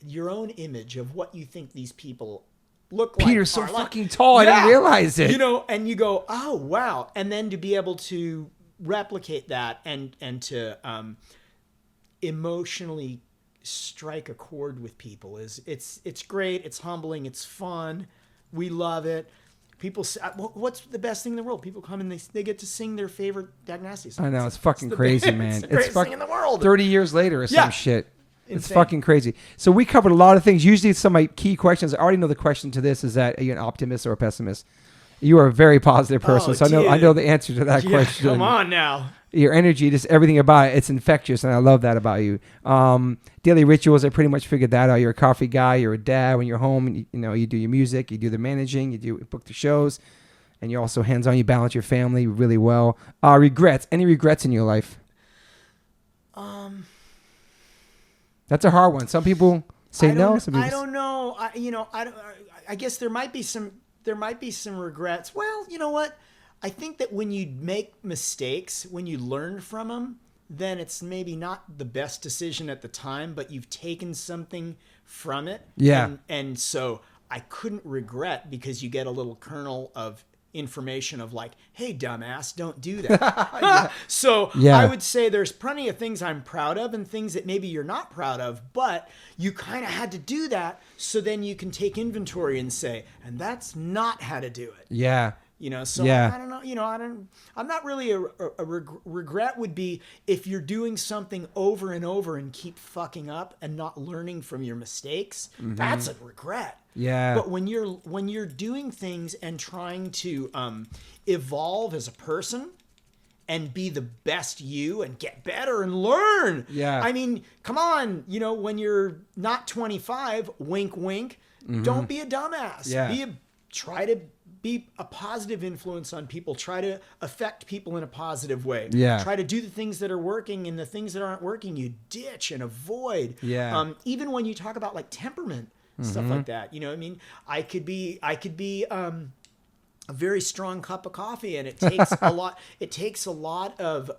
your own image of what you think these people look like. Peter's so fucking tall. I didn't realize it. And you go, oh wow, and then to be able to replicate that and to emotionally strike a chord with people it's great. It's humbling. It's fun. We love it. People say, what's the best thing in the world? People come and they get to sing their favorite Dag Nasty songs. I know, it's fucking crazy, man. It's the greatest thing in the world. 30 years later or some shit. Insane. It's fucking crazy. So we covered a lot of things. Usually some of my key questions, I already know the question to this is that, are you an optimist or a pessimist? You are a very positive person, so I know the answer to that question. Come on now. Your energy, just everything about it, it's infectious, and I love that about you. Daily rituals, I pretty much figured that out. You're a coffee guy. You're a dad. When you're home, you do your music, you do the managing, you book the shows, and you're also hands-on. You balance your family really well. Regrets? Any regrets in your life? That's a hard one. Some people say no. Some people I don't know. I guess there might be some regrets. Well, you know what? I think that when you make mistakes, when you learn from them, then it's maybe not the best decision at the time, but you've taken something from it. Yeah. And so I couldn't regret, because you get a little kernel of, information of like, hey, dumbass, don't do that. So I would say there's plenty of things I'm proud of and things that maybe you're not proud of, but you kind of had to do that. So then you can take inventory and say, and that's not how to do it. Yeah. You know, so I don't know, you know, I'm not really a regret would be if you're doing something over and over and keep fucking up and not learning from your mistakes. Mm-hmm. That's a regret. Yeah. But when you're doing things and trying to evolve as a person and be the best you and get better and learn. Yeah. I mean, come on, you know, when you're not 25, wink, wink, don't be a dumbass. Yeah. Try to be a positive influence on people. Try to affect people in a positive way. Yeah. Try to do the things that are working, and the things that aren't working, you ditch and avoid. Yeah. Even when you talk about like temperament, stuff like that, you know, I mean, I could be a very strong cup of coffee, and it takes it takes a lot of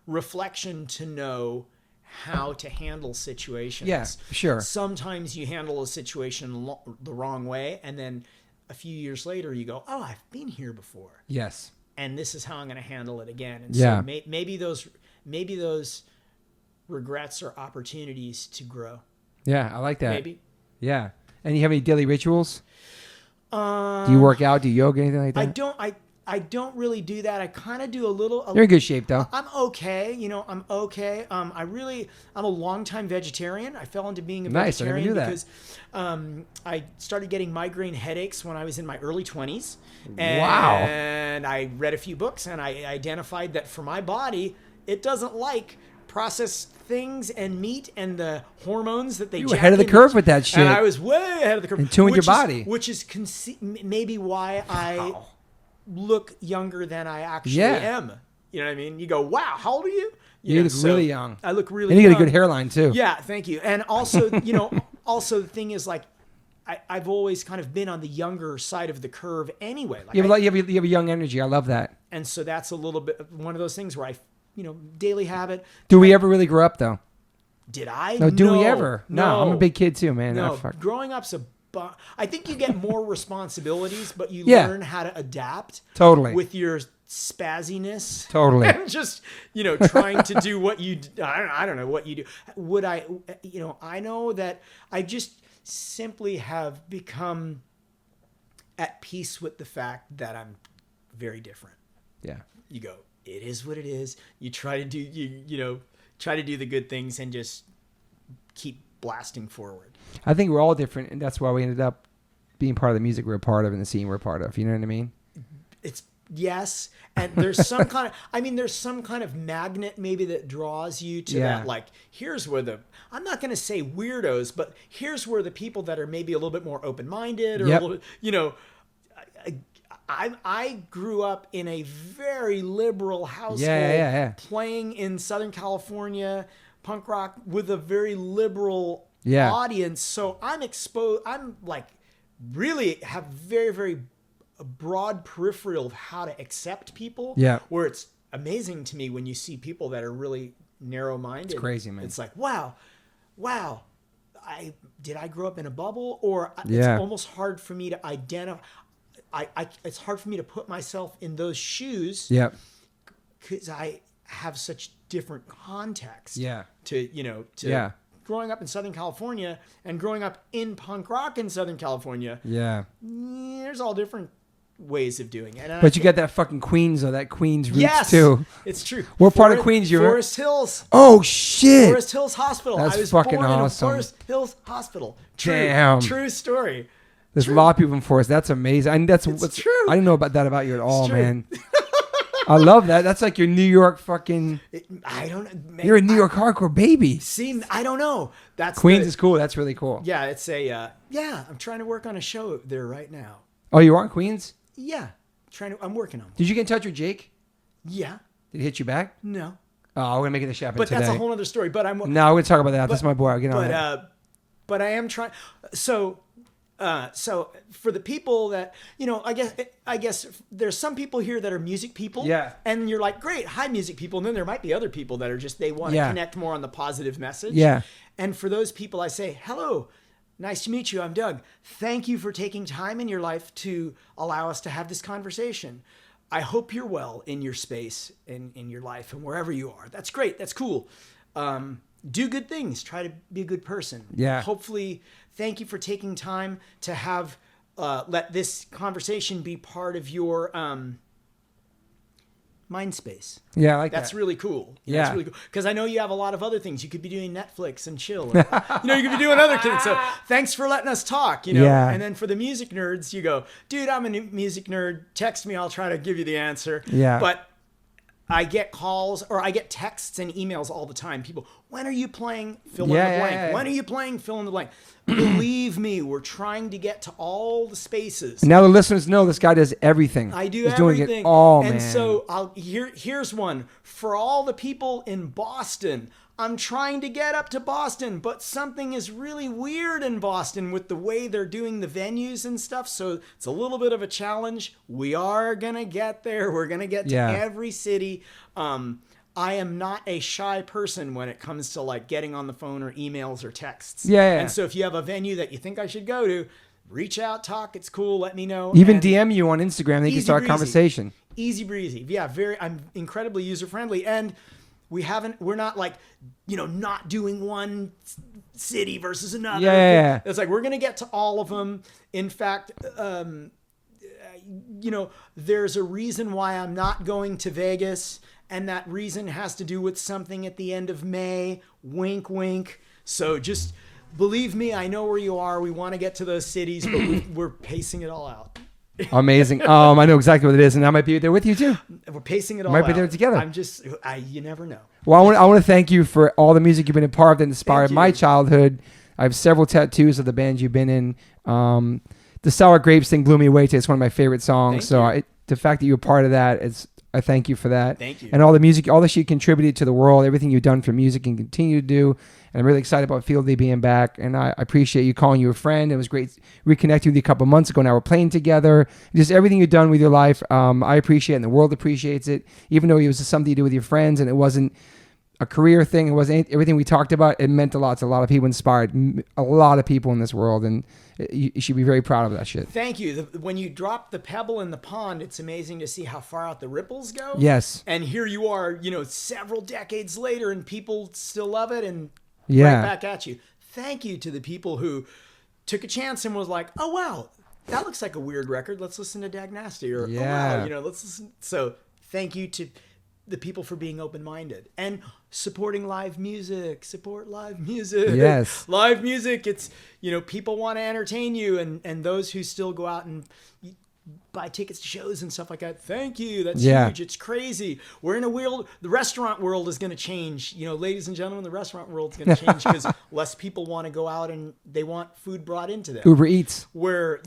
reflection to know how to handle situations. Yeah, sure. Sometimes you handle a situation the wrong way, and then a few years later you go, oh, I've been here before. Yes. And this is how I'm going to handle it again. And so maybe those regrets are opportunities to grow. Yeah, I like that. Maybe. Yeah. And you have any daily rituals? Do you work out? Do you yoga? Anything like that? I don't really do that. I kind of do a little. You're in good shape, though. I'm okay. You know, I'm okay. I'm a longtime vegetarian. I fell into being a vegetarian because I started getting migraine headaches when I was in my early 20s. Wow. And I read a few books, and I identified that for my body, it doesn't like processed things and meat and the hormones that they You were ahead of the curve with that shit. And I was way ahead of the curve. In tune with your body. Which is maybe why I look younger than I actually am. You know what I mean? You go, wow, how old are you? You look really young. I look really young. And you got a good hairline, too. Yeah, thank you. And also, you know, also the thing is like, I've always kind of been on the younger side of the curve anyway. Like you have a young energy. I love that. And so that's a little bit one of those things where daily habit. Do we ever really grow up, though? Did I? No, do we ever? No, I'm a big kid, too, man. No, growing up's I think you get more responsibilities, but you learn how to adapt. Totally. With your spazziness. Totally. And just, trying to do what you, I don't know what you do. Would I, I know that I just simply have become at peace with the fact that I'm very different. Yeah. You go, it is what it is. You try to do, try to do the good things and just keep blasting forward. I think we're all different, and that's why we ended up being part of the music we're a part of and the scene we're a part of. You know what I mean? Yes. And there's some kind of magnet maybe that draws you to that. Like, here's where I'm not going to say weirdos, but here's where the people that are maybe a little bit more open-minded or a little bit, I grew up in a very liberal household, playing in Southern California, punk rock with a very liberal audience. So I'm exposed. I'm like really have very, very broad peripheral of how to accept people. Yeah. Where it's amazing to me when you see people that are really narrow-minded. It's crazy, man. It's like, wow. Did I grow up in a bubble? Or it's almost hard for me to identify. It's hard for me to put myself in those shoes. Yeah. Because I have such different context. Yeah. To growing up in Southern California and growing up in punk rock in Southern California. Yeah. There's all different ways of doing it. But you got that fucking Queens or that Queens roots too. It's true. What part of Queens you're in? Forest Hills. Oh shit. Forest Hills Hospital. That's I was fucking born awesome. in a Forest Hills Hospital. Damn. True story. There's a lot of people from Forest. That's amazing. I mean, it's true. I didn't know about that about you at all, man. I love that. That's like your New York fucking. I don't. Man, you're a New York hardcore baby. See, I don't know. That's Queens is cool. That's really cool. Yeah, it's a. I'm trying to work on a show there right now. Oh, you are in Queens? Yeah, I'm working on. Did you get in touch with Jake? Yeah. Did he hit you back? No. Oh, we're gonna make this happen today. But that's a whole other story. But I'm. No, we're gonna talk about that. That's my boy. I'll get on that. But I am trying. So for the people that, I guess there's some people here that are music people. Yeah. And you're like, great, hi, music people. And then there might be other people that are just, they want to connect more on the positive message. Yeah. And for those people, I say, hello, Nice to meet you. I'm Doug. Thank you for taking time in your life to allow us to have this conversation. I hope you're well in your space, in your life, and wherever you are. That's great. That's cool. Do good things. Try to be a good person. Yeah. Hopefully, thank you for taking time to have, let this conversation be part of your mind space. Yeah, I like That's that. really cool. Yeah. That's really cool. Because I know you have a lot of other things. You could be doing Netflix and chill. And, you could be doing other things. So thanks for letting us talk, Yeah. And then for the music nerds, you go, dude, I'm a music nerd. Text me. I'll try to give you the answer. Yeah. But I get calls or I get texts and emails all the time. People, when are you playing fill in the blank? Yeah. When are you playing fill in the blank? Believe me, we're trying to get to all the spaces. And now the listeners know this guy does everything. I do He's everything. doing it all, and man. so here's one for all the people in Boston. I'm trying to get up to Boston, but something is really weird in Boston with the way they're doing the venues and stuff. So it's a little bit of a challenge. We are going to get there. We're going to get to every city. I am not a shy person when it comes to like getting on the phone or emails or texts. Yeah. And so if you have a venue that you think I should go to, reach out, talk. It's cool. Let me know. Even And DM you on Instagram. They can start a conversation. Easy breezy. Yeah, I'm incredibly user friendly, and we're not like, not doing one city versus another. Yeah. It's like we're gonna get to all of them. In fact, there's a reason why I'm not going to Vegas, and that reason has to do with something at the end of May. Wink, wink. So just believe me, I know where you are. We want to get to those cities, but we're pacing it all out. Amazing. I know exactly what it is, and I might be there with you too. We're pacing it all Might out. be there together. You never know. Well, I want to thank you for all the music you've been a part of that inspired my childhood. I have several tattoos of the bands you've been in. The Sour Grapes thing blew me away too. It's one of my favorite songs. The fact that you're part of that, I thank you for that. Thank you. And all the music, all that you contributed to the world, everything you've done for music and continue to do. And I'm really excited about Field Day being back. And I appreciate you calling you a friend. It was great reconnecting with you a couple months ago. Now we're playing together. Just everything you've done with your life, I appreciate it, and the world appreciates it. Even though it was something you do with your friends and it wasn't a career thing, it wasn't everything we talked about. It meant a lot to a lot of people, inspired a lot of people in this world. And you should be very proud of that shit. Thank you. When you drop the pebble in the pond, it's amazing to see how far out the ripples go. Yes. And here you are, several decades later, and people still love it and right back at you. Thank you to the people who took a chance and was like, oh, wow, that looks like a weird record. Let's listen to Dag Nasty. Or, oh, wow, let's listen. So thank you to the people for being open-minded and supporting live music. Support live music. Yes. Live music. It's, people want to entertain you, and those who still go out and buy tickets to shows and stuff like that. Thank you. That's huge. It's crazy. We're in a world, the restaurant world is going to change. Ladies and gentlemen, the restaurant world is going to change because less people want to go out and they want food brought into them. Uber Eats. Where,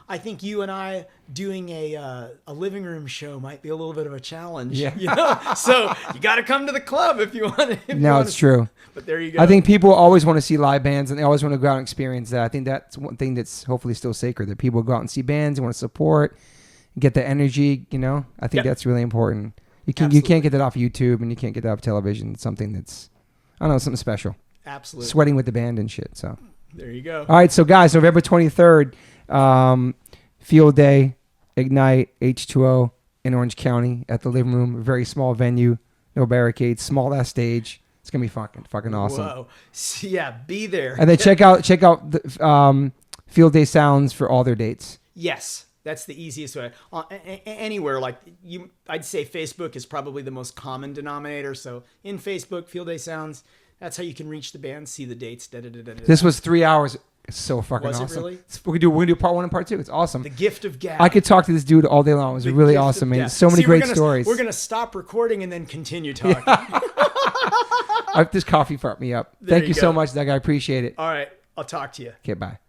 I think you and I doing a living room show might be a little bit of a challenge. Yeah. So you got to come to the club if you want to. No, it's true. But there you go. I think people always want to see live bands and they always want to go out and experience that. I think that's one thing that's hopefully still sacred, that people go out and see bands and want to support, get the energy, I think that's really important. You can't get that off of YouTube, and you can't get that off television. It's something that's, something special. Absolutely. Sweating with the band and shit. So there you go. All right, so guys, November 23rd, Field Day, Ignite, H2O in Orange County at the Living Room, a very small venue, no barricades, small ass stage. It's gonna be fucking awesome. Whoa. Yeah, be there. And then check out the Field Day Sounds for all their dates. Yes. That's the easiest way. Anywhere, I'd say Facebook is probably the most common denominator. So in Facebook, Field Day Sounds, that's how you can reach the band, see the dates. This was 3 hours. It's so fucking awesome. Was it really? We're gonna do part 1 and part 2. It's awesome. The gift of gab. I could talk to this dude all day long. It was really awesome, man. So many great stories. We're gonna stop recording and then continue talking. This coffee fucked me up. Thank you so much, Doug. I appreciate it. All right, I'll talk to you. Okay, bye.